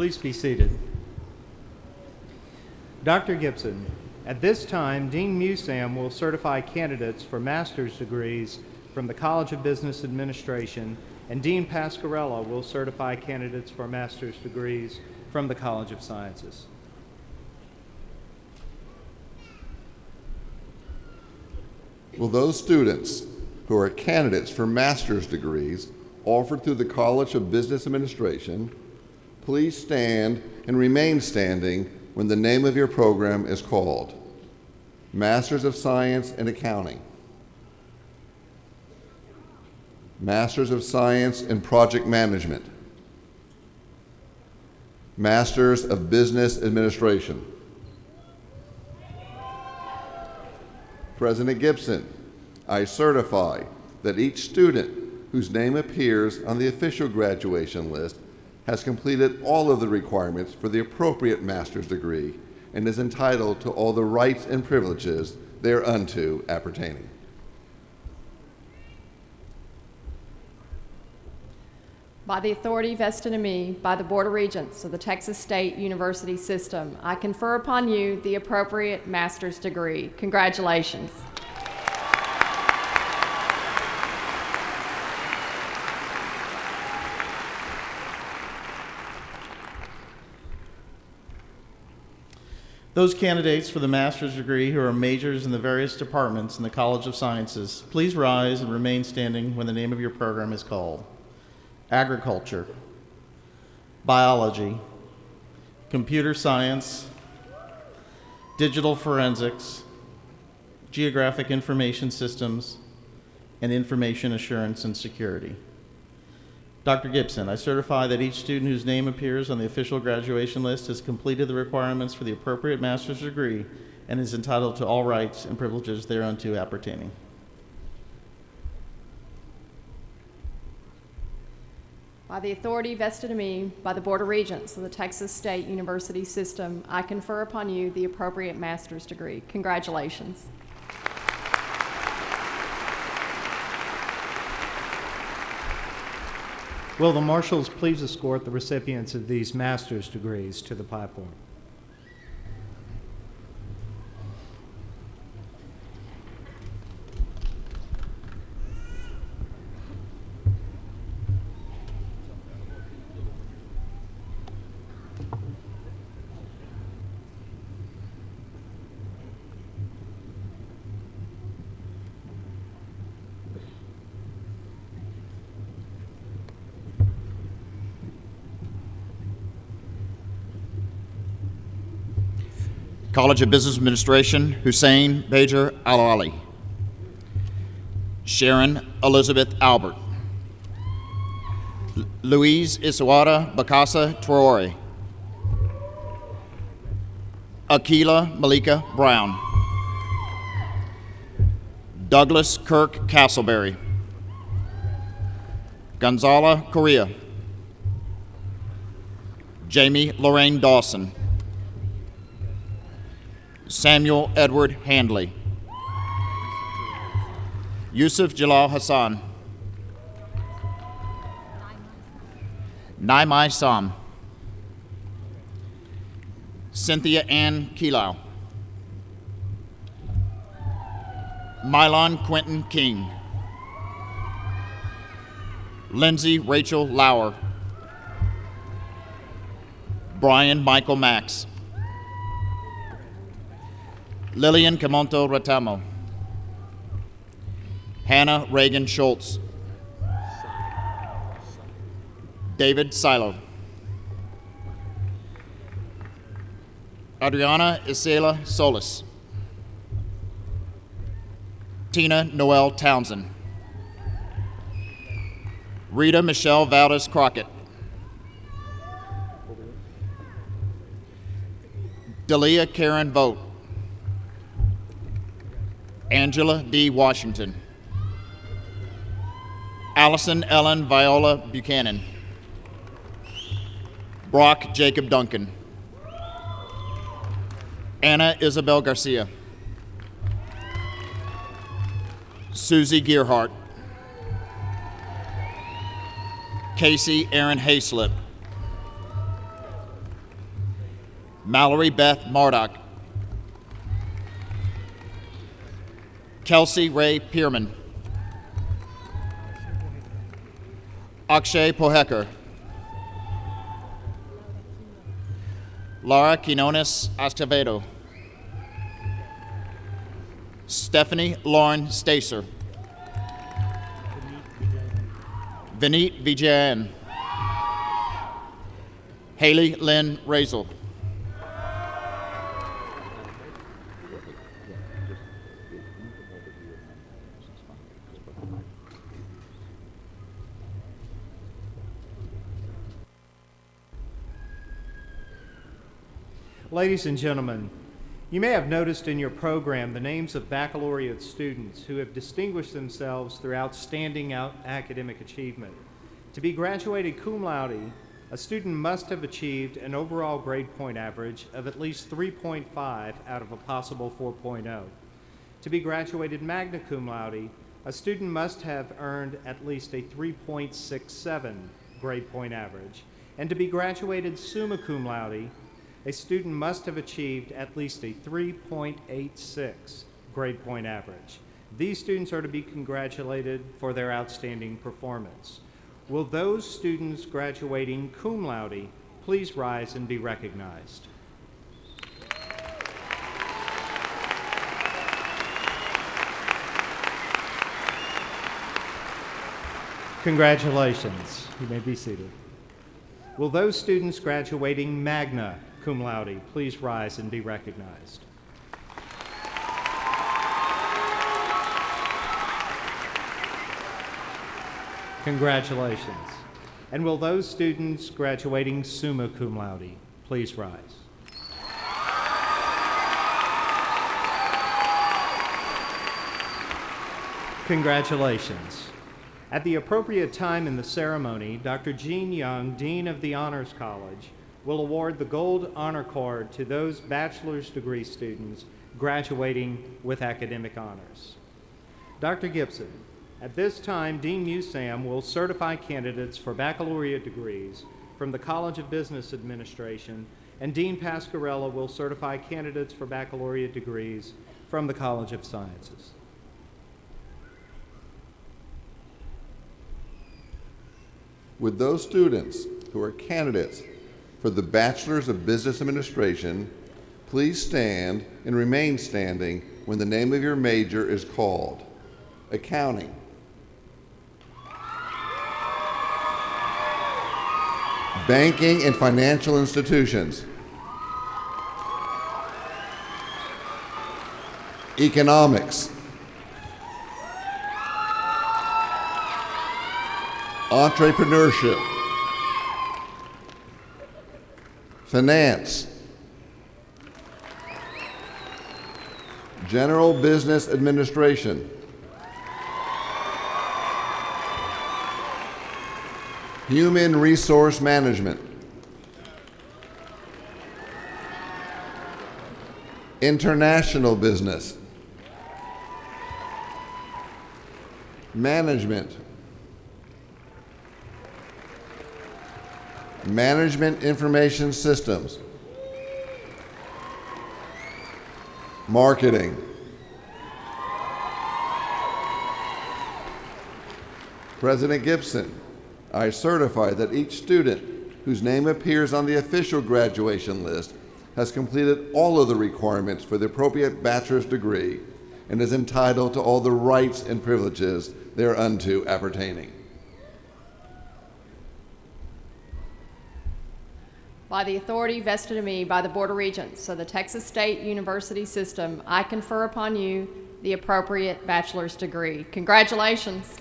Please be seated. Dr. Gibson, at this time, Dean Musam will certify candidates for master's degrees from the College of Business Administration, and Dean Pasquarella will certify candidates for master's degrees from the College of Sciences. Will those students who are candidates for master's degrees offered through the College of Business Administration please stand and remain standing when the name of your program is called? Masters of Science in Accounting, Masters of Science in Project Management, Masters of Business Administration. President Gibson, I certify that each student whose name appears on the official graduation list has completed all of the requirements for the appropriate master's degree and is entitled to all the rights and privileges thereunto appertaining. By the authority vested in me by the Board of Regents of the Texas State University System, I confer upon you the appropriate master's degree. Congratulations. Those candidates for the master's degree who are majors in the various departments in the College of Sciences, please rise and remain standing when the name of your program is called. Agriculture, biology, computer science, digital forensics, geographic information systems, and information assurance and security. Dr. Gibson, I certify that each student whose name appears on the official graduation list has completed the requirements for the appropriate master's degree and is entitled to all rights and privileges thereunto appertaining. By the authority vested in me by the Board of Regents of the Texas State University System, I confer upon you the appropriate master's degree. Congratulations. Will the marshals please escort the recipients of these master's degrees to the platform? College of Business Administration, Hussein Bajer Al-Ali. Sharon Elizabeth Albert. Louise Isawada Bakasa Traore. Akila Malika Brown. Douglas Kirk Castleberry. Gonzala Correa. Jamie Lorraine Dawson. Samuel Edward Handley. Yusuf Jalal Hassan. Naimai Sam. Cynthia Ann Keelau. Mylon Quentin King. Lindsay Rachel Lauer. Brian Michael Max. Lillian Camonto Ratamo. Hannah Reagan Schultz. David Silo. Adriana Isela Solis. Tina Noel Townsend. Rita Michelle Valdez Crockett. Dalia Karen Vogt. Angela D. Washington. Allison Ellen Viola Buchanan. Brock Jacob Duncan. Anna Isabel Garcia. Susie Gearhart. Casey Aaron Hayslip. Mallory Beth Marduk. Kelsey Ray Pierman. Akshay Poheker. Laura Quinones Acevedo. Stephanie Lauren Stacer. Vineet Vijayan. Haley Lynn Razel. Ladies and gentlemen, you may have noticed in your program the names of baccalaureate students who have distinguished themselves through outstanding academic achievement. To be graduated cum laude, a student must have achieved an overall grade point average of at least 3.5 out of a possible 4.0. To be graduated magna cum laude, a student must have earned at least a 3.67 grade point average. And to be graduated summa cum laude, a student must have achieved at least a 3.86 grade point average. These students are to be congratulated for their outstanding performance. Will those students graduating cum laude please rise and be recognized? Congratulations. You may be seated. Will those students graduating magna cum laude please rise and be recognized? Congratulations. And will those students graduating summa cum laude please rise? Congratulations. At the appropriate time in the ceremony, Dr. Gene Young, Dean of the Honors College, will award the Gold Honor Cord to those bachelor's degree students graduating with academic honors. Dr. Gibson, at this time, Dean Musam will certify candidates for baccalaureate degrees from the College of Business Administration, and Dean Pasquarella will certify candidates for baccalaureate degrees from the College of Sciences. Would those students who are candidates for the Bachelor's of Business Administration please stand and remain standing when the name of your major is called? Accounting. Banking and financial institutions. Economics. Entrepreneurship. Finance. General Business Administration. Human Resource Management. International Business. Management. Management Information Systems. Marketing. President Gibson, I certify that each student whose name appears on the official graduation list has completed all of the requirements for the appropriate bachelor's degree and is entitled to all the rights and privileges thereunto appertaining. By the authority vested in me by the Board of Regents of the Texas State University System, I confer upon you the appropriate bachelor's degree. Congratulations.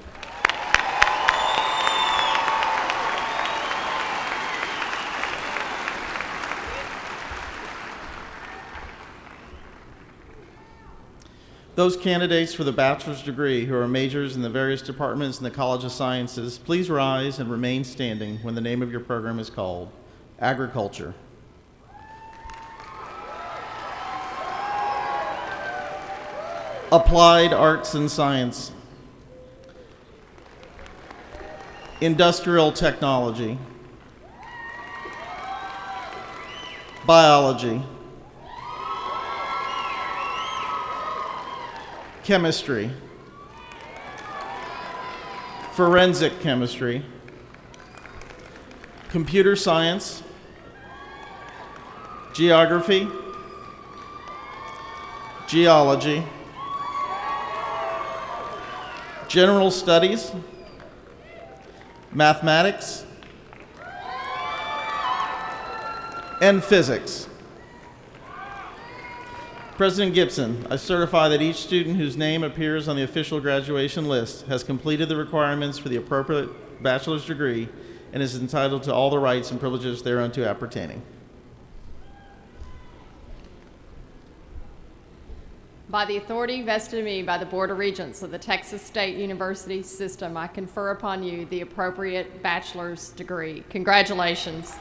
Those candidates for the bachelor's degree who are majors in the various departments in the College of Sciences, please rise and remain standing when the name of your program is called. Agriculture. Applied Arts and Science. Industrial Technology. biology, chemistry, forensic chemistry, computer science, geography, geology, general studies, mathematics, and physics. President Gibson, I certify that each student whose name appears on the official graduation list has completed the requirements for the appropriate bachelor's degree and is entitled to all the rights and privileges thereunto appertaining. By the authority vested in me by the Board of Regents of the Texas State University System, I confer upon you the appropriate bachelor's degree. Congratulations.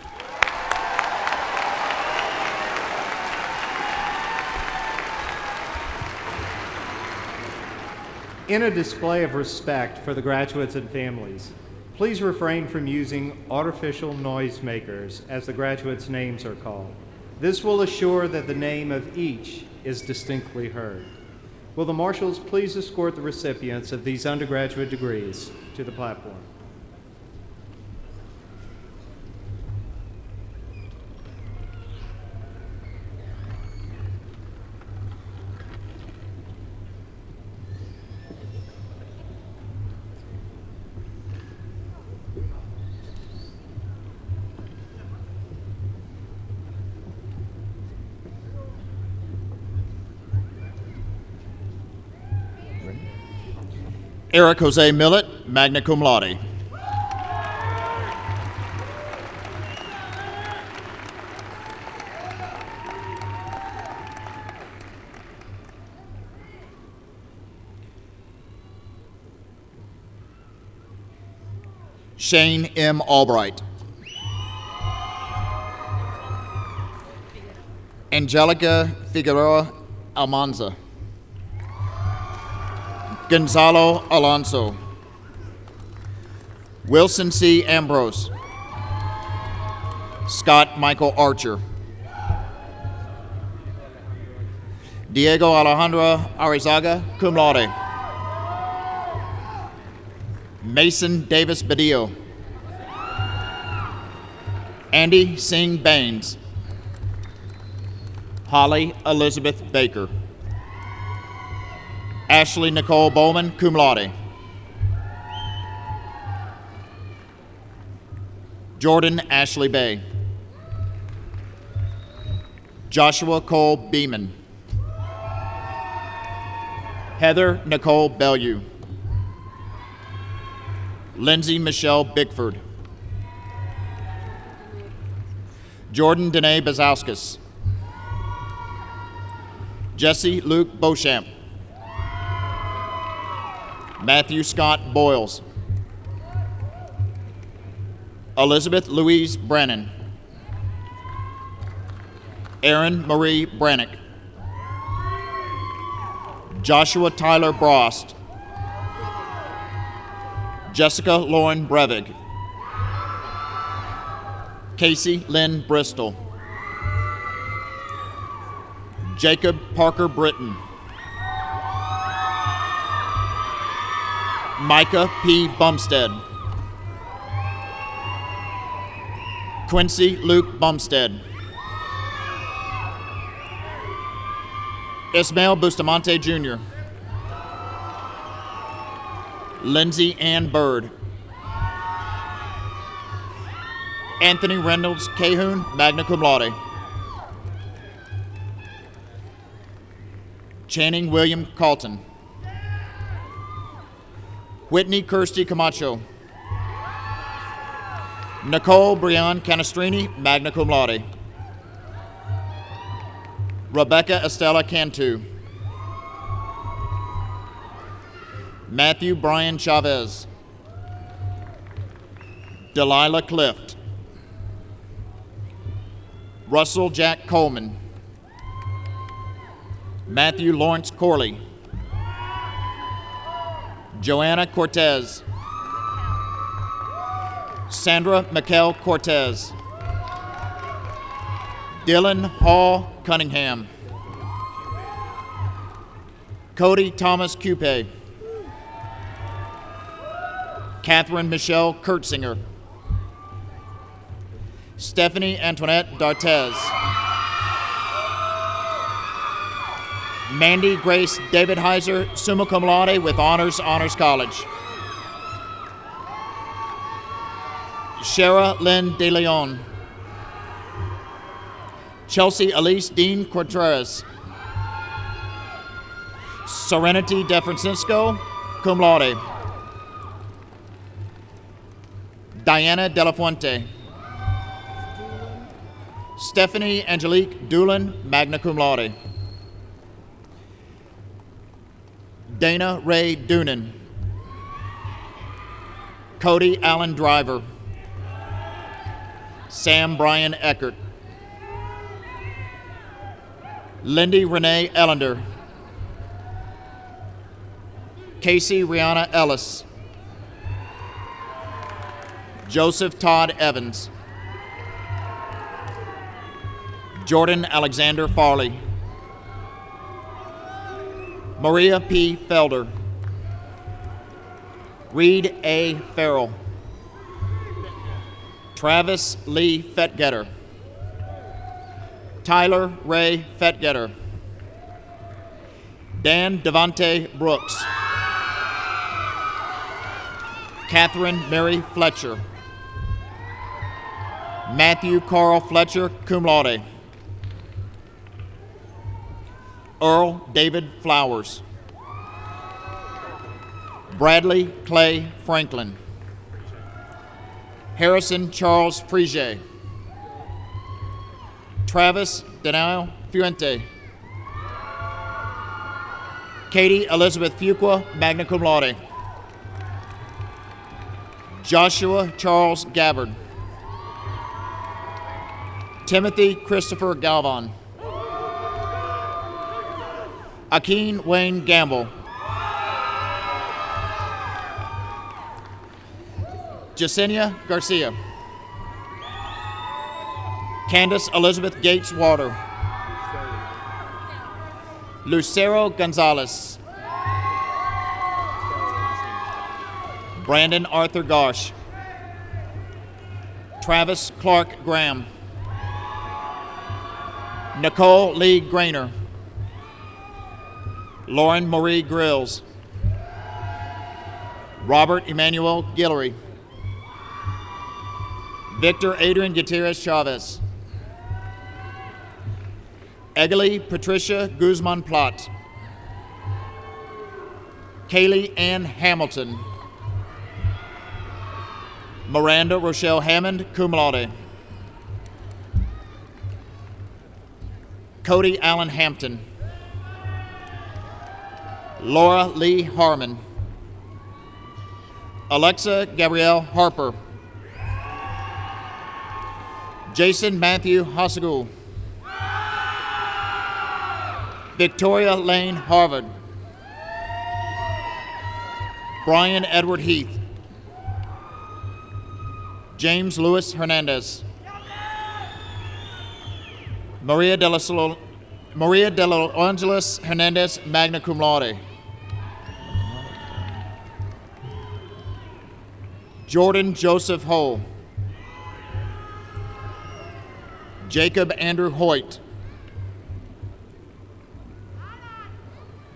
In a display of respect for the graduates and families, please refrain from using artificial noisemakers as the graduates' names are called. This will assure that the name of each is distinctly heard. Will the marshals please escort the recipients of these undergraduate degrees to the platform? Eric Jose Millet, magna cum laude. Shane M. Albright. Angelica Figueroa Almanza. Gonzalo Alonso. Wilson C. Ambrose. Scott Michael Archer. Diego Alejandro Arizaga, cum laude. Mason Davis Badillo. Andy Singh Baines. Holly Elizabeth Baker. Ashley Nicole Bowman, cum laude. Jordan Ashley Bay. Joshua Cole Beeman. Heather Nicole Bellew. Lindsay Michelle Bickford. Jordan Danae Bazauskas. Jesse Luke Beauchamp. Matthew Scott Boyles. Elizabeth Louise Brennan. Erin Marie Brannick. Joshua Tyler Brost. Jessica Lauren Brevig. Casey Lynn Bristol. Jacob Parker Britton. Micah P. Bumstead. Quincy Luke Bumstead. Ismael Bustamante Jr. Lindsay Ann Bird. Anthony Reynolds Cahoon, magna cum laude. Channing William Calton. Whitney Kirsty Camacho. Nicole Brianne Canastrini, magna cum laude. Rebecca Estella Cantu. Matthew Brian Chavez. Delilah Clift. Russell Jack Coleman. Matthew Lawrence Corley. Joanna Cortez. Sandra Mikkel Cortez. Dylan Hall Cunningham. Cody Thomas Coupe. Catherine Michelle Kurtzinger. Stephanie Antoinette D'Artez. Mandy Grace David Heiser, summa cum laude with honors, Honors College. Shara Lynn De Leon. Chelsea Elise Dean Contreras. Serenity De Francisco, cum laude. Diana De La Fuente. Stephanie Angelique Doolin, magna cum laude. Dana Ray Doonan. Cody Allen Driver. Sam Brian Eckert. Lindy Renee Ellender. Casey Rihanna Ellis. Joseph Todd Evans. Jordan Alexander Farley. Maria P. Felder. Reed A. Farrell. Travis Lee Fetgetter. Tyler Ray Fetgetter. Dan Devontae Brooks. Catherine Mary Fletcher. Matthew Carl Fletcher, cum laude. Earl David Flowers. Bradley Clay Franklin. Harrison Charles Frige. Travis Daniel Fuente. Katie Elizabeth Fuqua, magna cum laude. Joshua Charles Gabbard. Timothy Christopher Galvan. Akeem Wayne Gamble. Jasenia Garcia. Candace Elizabeth Gates Water. Lucero Gonzalez. Brandon Arthur Gosh. Travis Clark Graham. Nicole Lee Grainer. Lauren Marie Grills. Robert Emmanuel Guillory. Victor Adrian Gutierrez Chavez. Egeli Patricia Guzman Plot. Kaylee Ann Hamilton. Miranda Rochelle Hammond, cum laude. Cody Allen Hampton. Laura Lee Harmon. Alexa Gabrielle Harper. Jason Matthew Hassegul. Victoria Lane Harvard. Brian Edward Heath. James Louis Hernandez. Maria de los Angeles Hernandez, magna cum laude. Jordan Joseph Hull. Jacob Andrew Hoyt.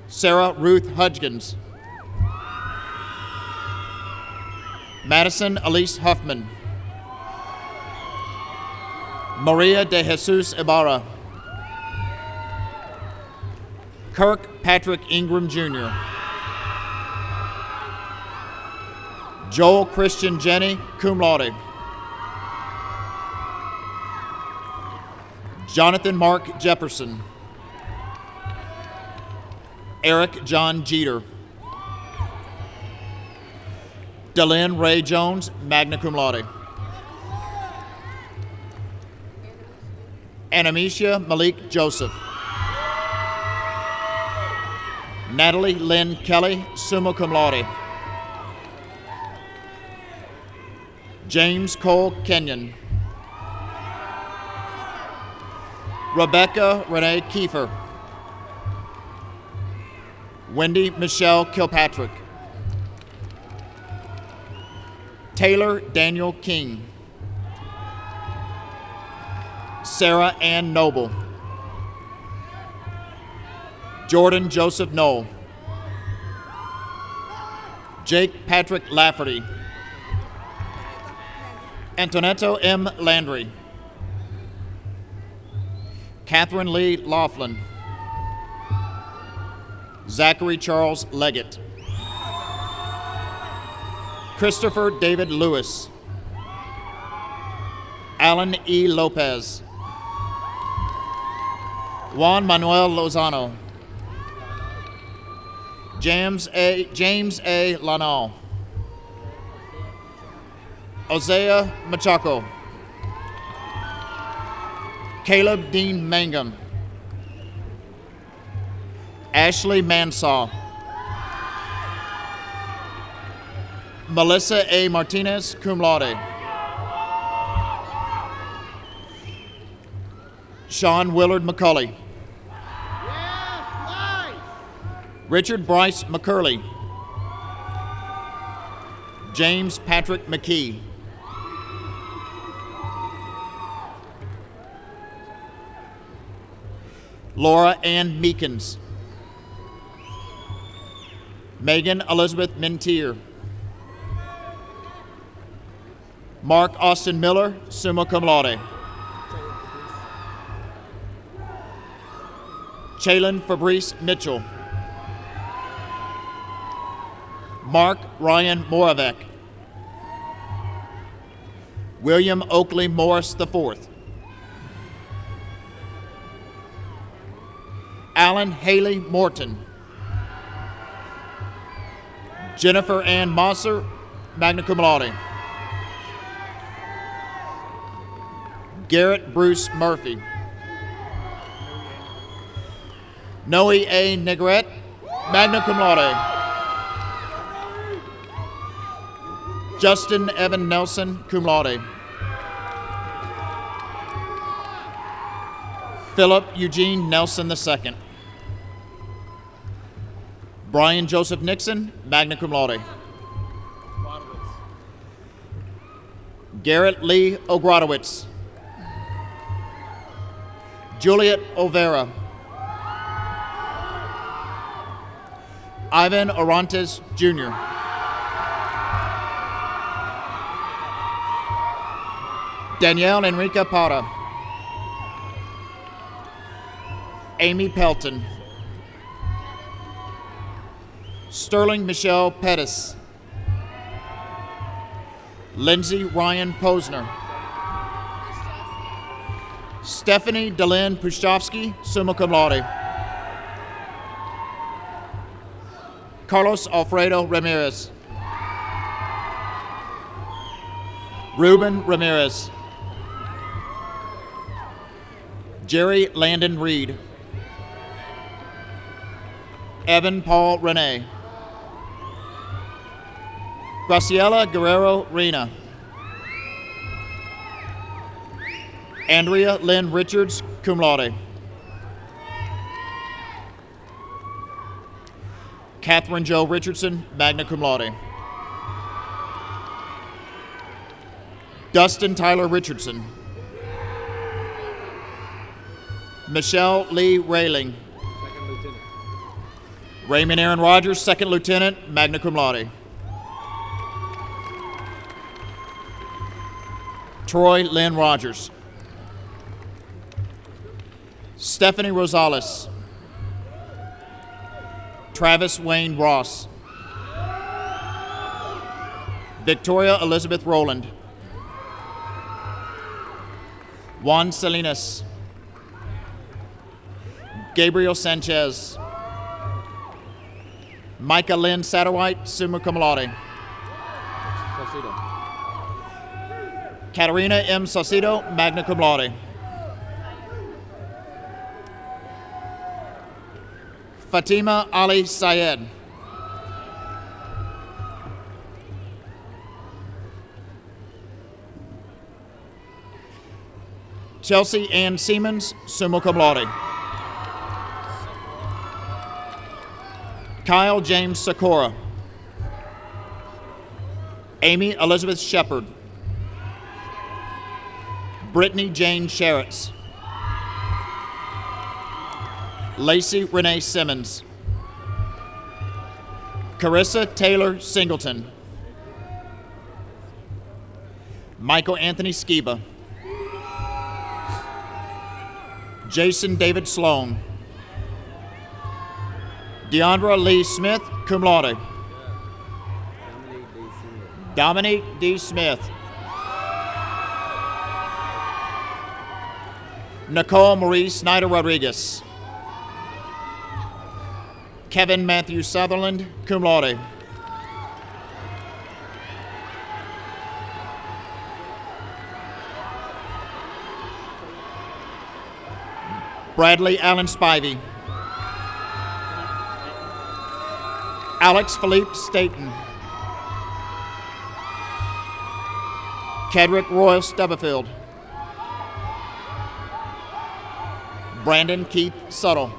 Sarah Ruth Hudgens. Madison Elise Huffman. Maria de Jesus Ibarra. Kirk Patrick Ingram Jr. Joel Christian Jenny, cum laude. Jonathan Mark Jefferson. Eric John Jeter. Delynn Ray Jones, magna cum laude. Anamisha Malik Joseph. Natalie Lynn Kelly, summa cum laude. James Cole Kenyon. Rebecca Renee Kiefer. Wendy Michelle Kilpatrick. Taylor Daniel King. Sarah Ann Noble. Jordan Joseph Knoll. Jake Patrick Lafferty. Antonetto M. Landry. Catherine Lee Laughlin. Zachary Charles Leggett. Christopher David Lewis. Alan E. Lopez. Juan Manuel Lozano. James A. Lanal. Osea Machaco. Caleb Dean Mangum. Ashley Mansaw. Melissa A. Martinez, cum laude. Sean Willard McCulley. Richard Bryce McCurley. James Patrick McKee. Laura Ann Meekins. Megan Elizabeth Mintier. Mark Austin Miller, summa cum laude. Chalon Fabrice Mitchell. Mark Ryan Moravec. William Oakley Morris IV. Alan Haley Morton. Jennifer Ann Mosser, magna cum laude. Garrett Bruce Murphy. Noe A. Negrete, magna cum laude. Justin Evan Nelson, cum laude. Philip Eugene Nelson II. Brian Joseph Nixon, magna cum laude. Garrett Lee Ogrodowitz. Juliet Overa. Ivan Orantes Jr. Danielle Enrica Parra. Amy Pelton. Sterling Michelle Pettis. Lindsay Ryan Posner. Stephanie Delyn Pushtovsky, summa cum laude. Carlos Alfredo Ramirez. Ruben Ramirez. Jerry Landon Reed. Evan Paul Renee. Graciela Guerrero Rena. Andrea Lynn Richards, cum laude. Catherine Jo Richardson, magna cum laude. Dustin Tyler Richardson. Michelle Lee Railing. Second Lieutenant. Raymond Aaron Rogers, second lieutenant, magna cum laude. Troy Lynn Rogers. Stephanie Rosales. Travis Wayne Ross. Victoria Elizabeth Rowland. Juan Salinas. Gabriel Sanchez. Micah Lynn Satterwhite, summa cum laude. Saucedo. Katarina M. Saucedo, magna cum laude. Fatima Ali Syed. Chelsea Ann Siemens, summa cum laude. Kyle James Sikora. Amy Elizabeth Shepard. Brittany Jane Sherritts. Lacey Renee Simmons. Carissa Taylor Singleton. Michael Anthony Skiba. Jason David Sloan. Deandra Lee Smith, cum laude. Dominique D. Smith. Nicole Marie Snyder Rodriguez. Kevin Matthew Sutherland, cum laude. Bradley Allen Spivey. Alex Philippe Staten. Kedrick Royal Stubblefield. Brandon Keith Suttle.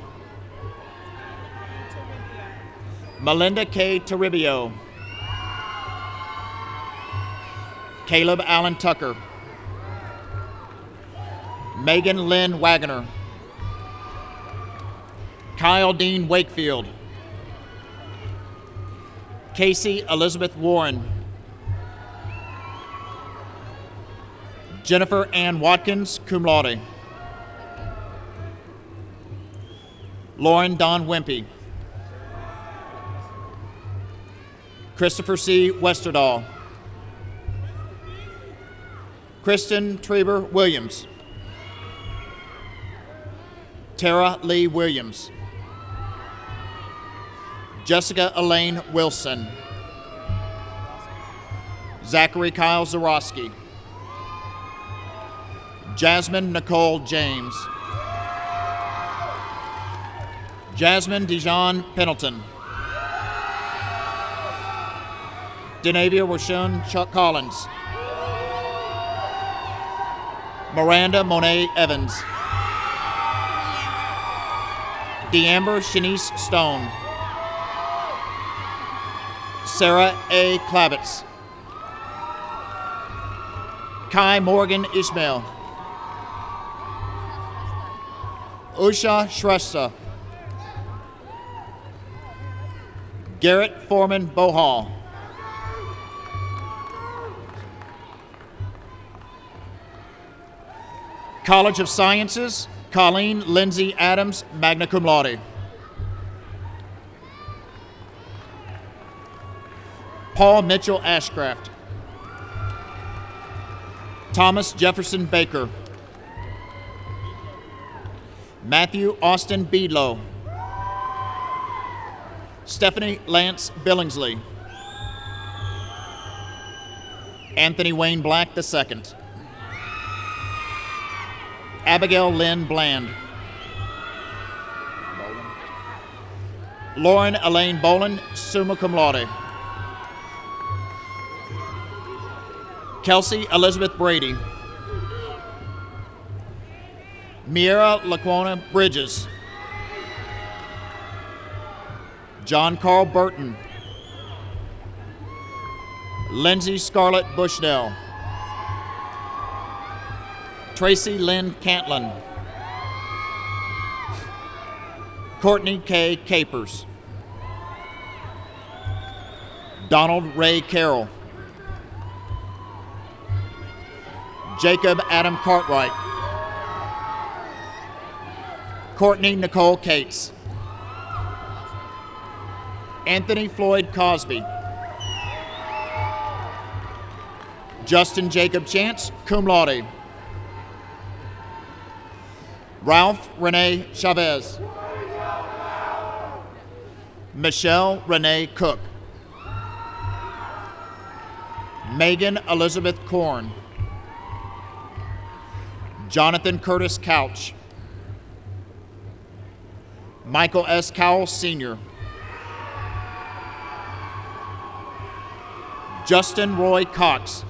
Melinda K. Toribio. Caleb Allen Tucker. Megan Lynn Wagoner. Kyle Dean Wakefield. Casey Elizabeth Warren. Jennifer Ann Watkins, cum laude. Lauren Don Wimpy. Christopher C. Westerdahl. Kristen Treber Williams. Tara Lee Williams. Jessica Elaine Wilson. Zachary Kyle Zarowski. Jasmine Nicole James. Jasmine Dijon Pendleton. Denavia Roshun Chuck Collins. Miranda Monet Evans. Deamber Shanice Stone. Sarah A. Klavitz. Kai Morgan Ishmael. Usha Shrestha. Garrett Foreman Bohall. College of Sciences, Colleen Lindsay Adams, magna cum laude. Paul Mitchell Ashcraft. Thomas Jefferson Baker. Matthew Austin Beedlow. Stephanie Lance Billingsley. Anthony Wayne Black II. Abigail Lynn Bland. Lauren Elaine Boland, summa cum laude. Kelsey Elizabeth Brady. Miera Laquona Bridges. John Carl Burton. Lindsay Scarlett Bushnell. Tracy Lynn Cantlin. Courtney K. Capers. Donald Ray Carroll. Jacob Adam Cartwright. Courtney Nicole Cates. Anthony Floyd Cosby. Justin Jacob Chance, cum laude. Ralph Renee Chavez. Michelle Renee Cook. Megan Elizabeth Korn. Jonathan Curtis Couch. Michael S. Cowell Sr. Justin Roy Cox.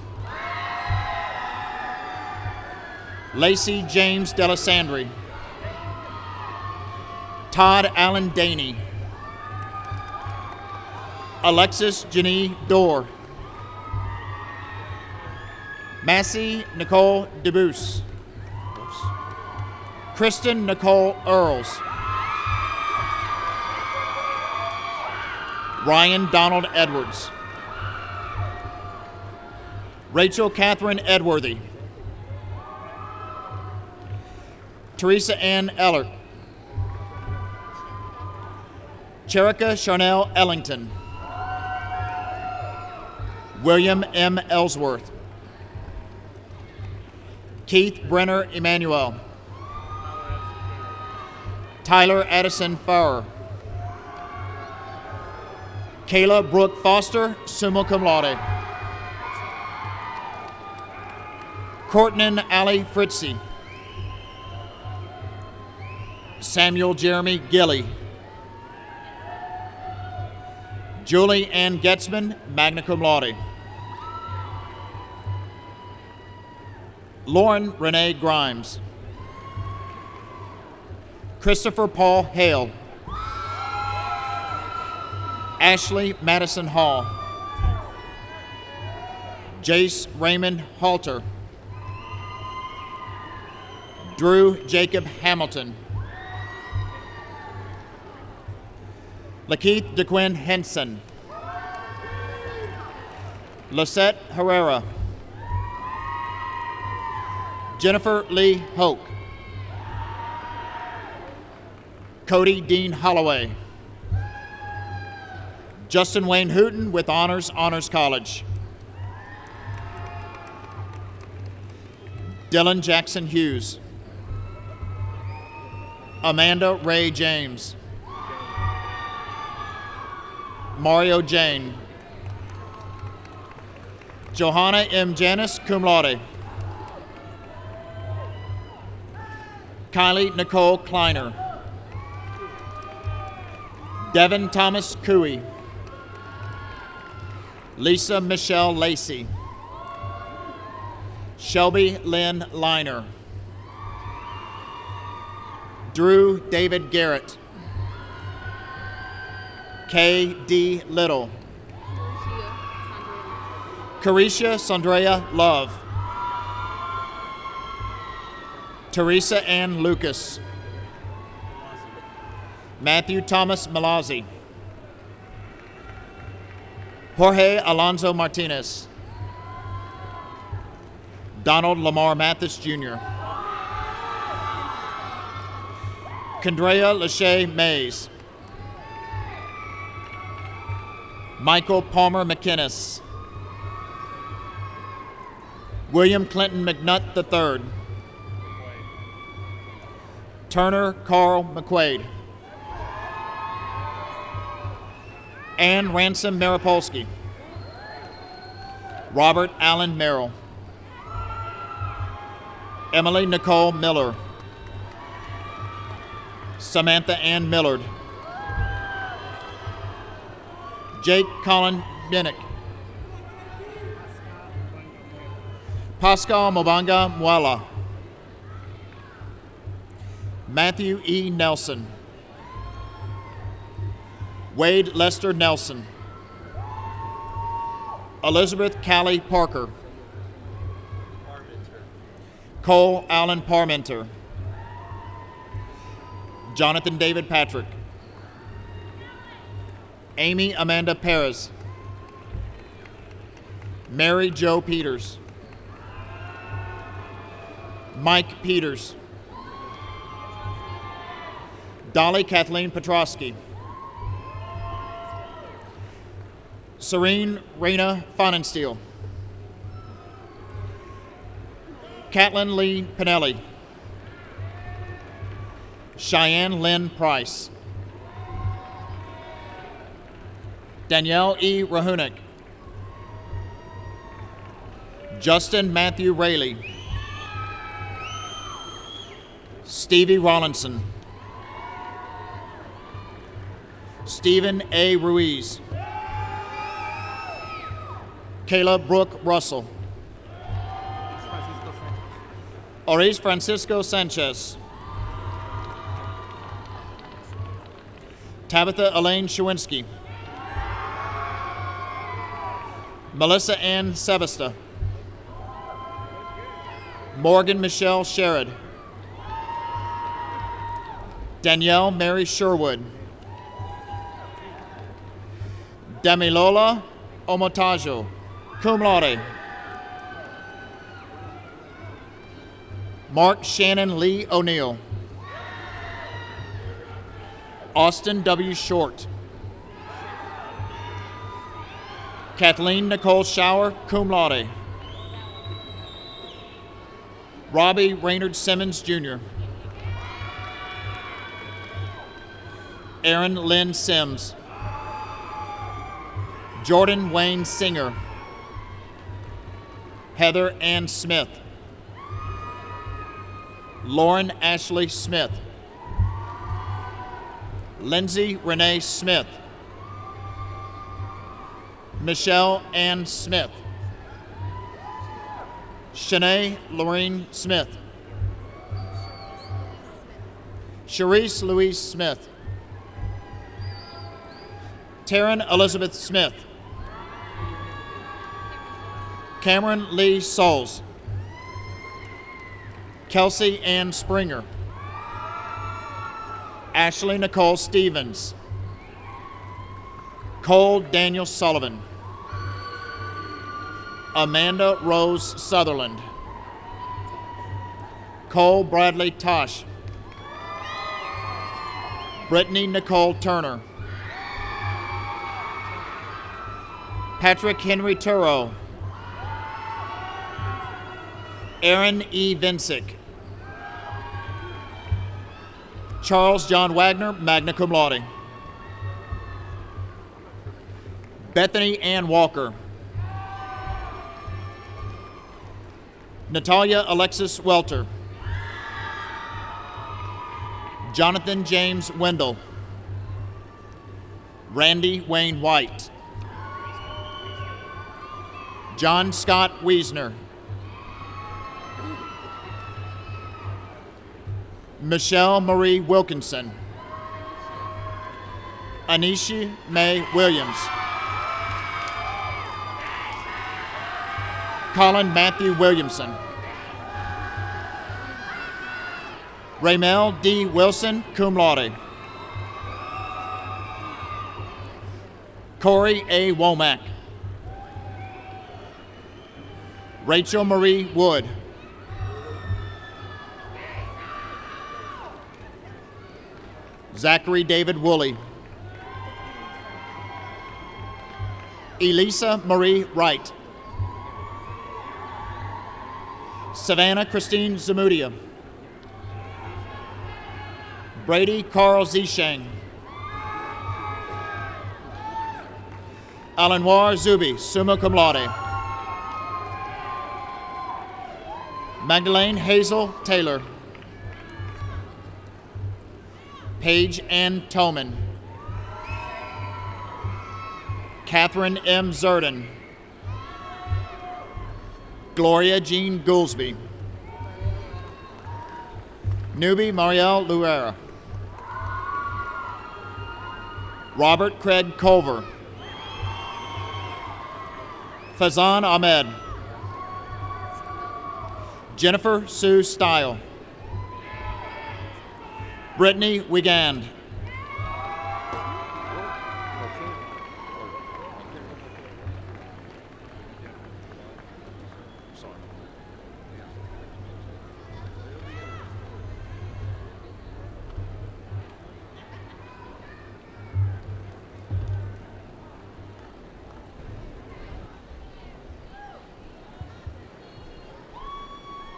Lacey James Delisandri, Todd Allen Daney, Alexis Janie Dorr, Massey Nicole DeBoose, Kristen Nicole Earls, Ryan Donald Edwards, Rachel Catherine Edworthy, Teresa Ann Ellert, Cherika Charnel Ellington, William M. Ellsworth, Keith Brenner Emanuel, Tyler Addison Farrer, Kayla Brooke Foster, summa cum laude, Courtney Ali Fritzy, Samuel Jeremy Gilly, Julie Ann Getzman, magna cum laude, Lauren Renee Grimes, Christopher Paul Hale, Ashley Madison Hall, Jace Raymond Halter, Drew Jacob Hamilton, Lakeith DeQuinn Henson, Lisette Herrera, Jennifer Lee Hoke, Cody Dean Holloway, Justin Wayne Hooten with Honors College, Dylan Jackson Hughes, Amanda Ray James, Mario Jane, Johanna M. Janis, cum laude, Kylie Nicole Kleiner, Devin Thomas Cooey, Lisa Michelle Lacey, Shelby Lynn Liner, Drew David Garrett, K. D. Little, Carisha Sandrea Love, Teresa Ann Lucas, Matthew Thomas Malazzi, Jorge Alonso Martinez, Donald Lamar Mathis Jr., Condrea Lachey Mays, Michael Palmer McInnes, William Clinton McNutt III, Turner Carl McQuaid, Ann Ransom Maripolsky, Robert Allen Merrill, Emily Nicole Miller, Samantha Ann Millard, Jake Colin Minnick, Pascal Mobanga Mwala, Matthew E. Nelson, Wade Lester Nelson, Elizabeth Callie Parker, Cole Allen Parmenter, Jonathan David Patrick, Amy Amanda Perez, Mary Jo Peters, Mike Peters, Dolly Kathleen Petrosky, Serene Raina Fonensteel, Catlin Lee Pinelli, Cheyenne Lynn Price, Danielle E. Rahunik, Justin Matthew Rayleigh, Stevie Rollinson, Stephen A. Ruiz, Kayla Brooke Russell, Oris Francisco Sanchez. Tabitha Elaine Shawinski. Melissa Ann Sebesta. Morgan Michelle Sherrod. Danielle Mary Sherwood. Damilola Omotajo, cum laude. Mark Shannon Lee O'Neill. Austin W. Short. Kathleen Nicole Shower, cum laude. Robbie Raynard Simmons, Jr. Aaron Lynn Sims. Jordan Wayne Singer. Heather Ann Smith. Lauren Ashley Smith. Lindsay Renee Smith. Michelle Ann Smith. Shanae Lorraine Smith. Sharice Louise Smith. Taryn Elizabeth Smith. Cameron Lee Souls. Kelsey Ann Springer. Ashley Nicole Stevens. Cole Daniel Sullivan. Amanda Rose Sutherland. Cole Bradley Tosh. Brittany Nicole Turner. Patrick Henry Turo. Aaron E. Vincic. Charles John Wagner, magna cum laude. Bethany Ann Walker. Natalia Alexis Welter. Jonathan James Wendell. Randy Wayne White. John Scott Wiesner. Michelle Marie Wilkinson. Anishi May Williams. Colin Matthew Williamson. Raymel D. Wilson, cum laude. Corey A. Womack. Rachel Marie Wood. Zachary David Woolley. Elisa Marie Wright. Savannah Christine Zamudia. Brady Carl Zishang. Alanoir Zubi, summa cum laude. Magdalene Hazel Taylor. Paige Ann Toman. Catherine M. Zerden. Gloria Jean Goolsby. Nubi Marielle Luera. Robert Craig Culver. Fazan Ahmed. Jennifer Sue Stile. Brittany Wigand.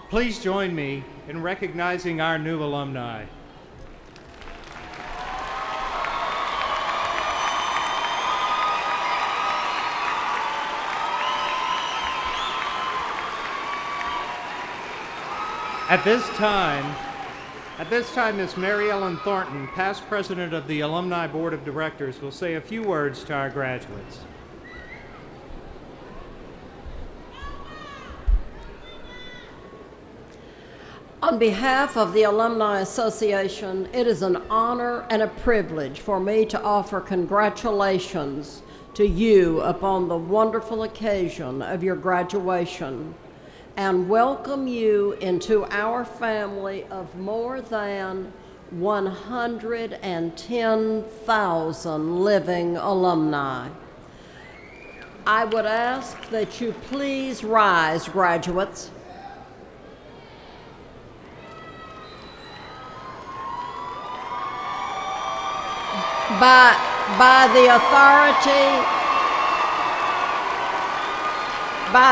Please join me in recognizing our new alumni. At this time, Ms. Mary Ellen Thornton, past president of the Alumni Board of Directors, will say a few words to our graduates. On behalf of the Alumni Association, it is an honor and a privilege for me to offer congratulations to you upon the wonderful occasion of your graduation and welcome you into our family of more than 110,000 living alumni. I would ask that you please rise, graduates. By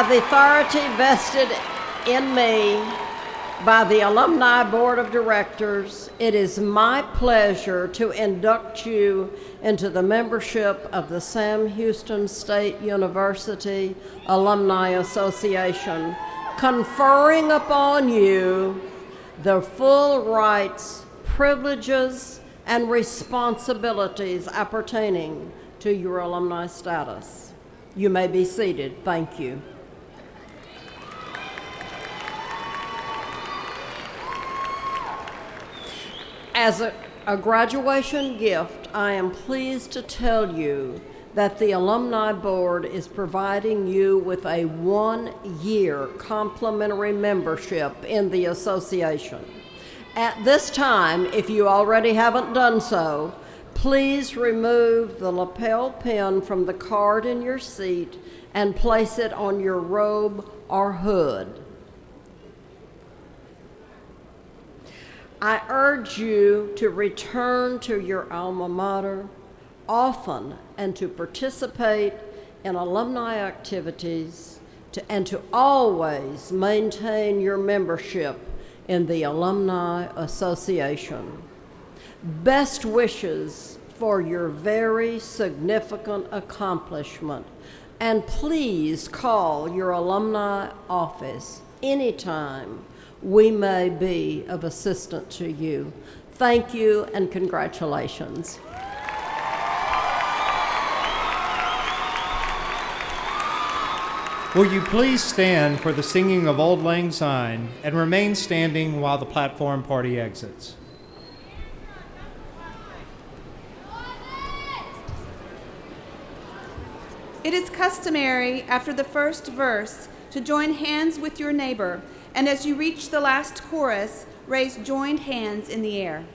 the authority vested in me by the Alumni Board of Directors, it is my pleasure to induct you into the membership of the Sam Houston State University Alumni Association, conferring upon you the full rights, privileges, and responsibilities appertaining to your alumni status. You may be seated. Thank you. As a graduation gift, I am pleased to tell you that the Alumni Board is providing you with a 1-year complimentary membership in the association. At this time, if you already haven't done so, please remove the lapel pin from the card in your seat and place it on your robe or hood. I urge you to return to your alma mater often and to participate in alumni activities and to always maintain your membership in the Alumni Association. Best wishes for your very significant accomplishment, and please call your alumni office anytime we may be of assistance to you. Thank you and congratulations. Will you please stand for the singing of Auld Lang Syne and remain standing while the platform party exits? It is customary after the first verse to join hands with your neighbor, and as you reach the last chorus, raise joined hands in the air.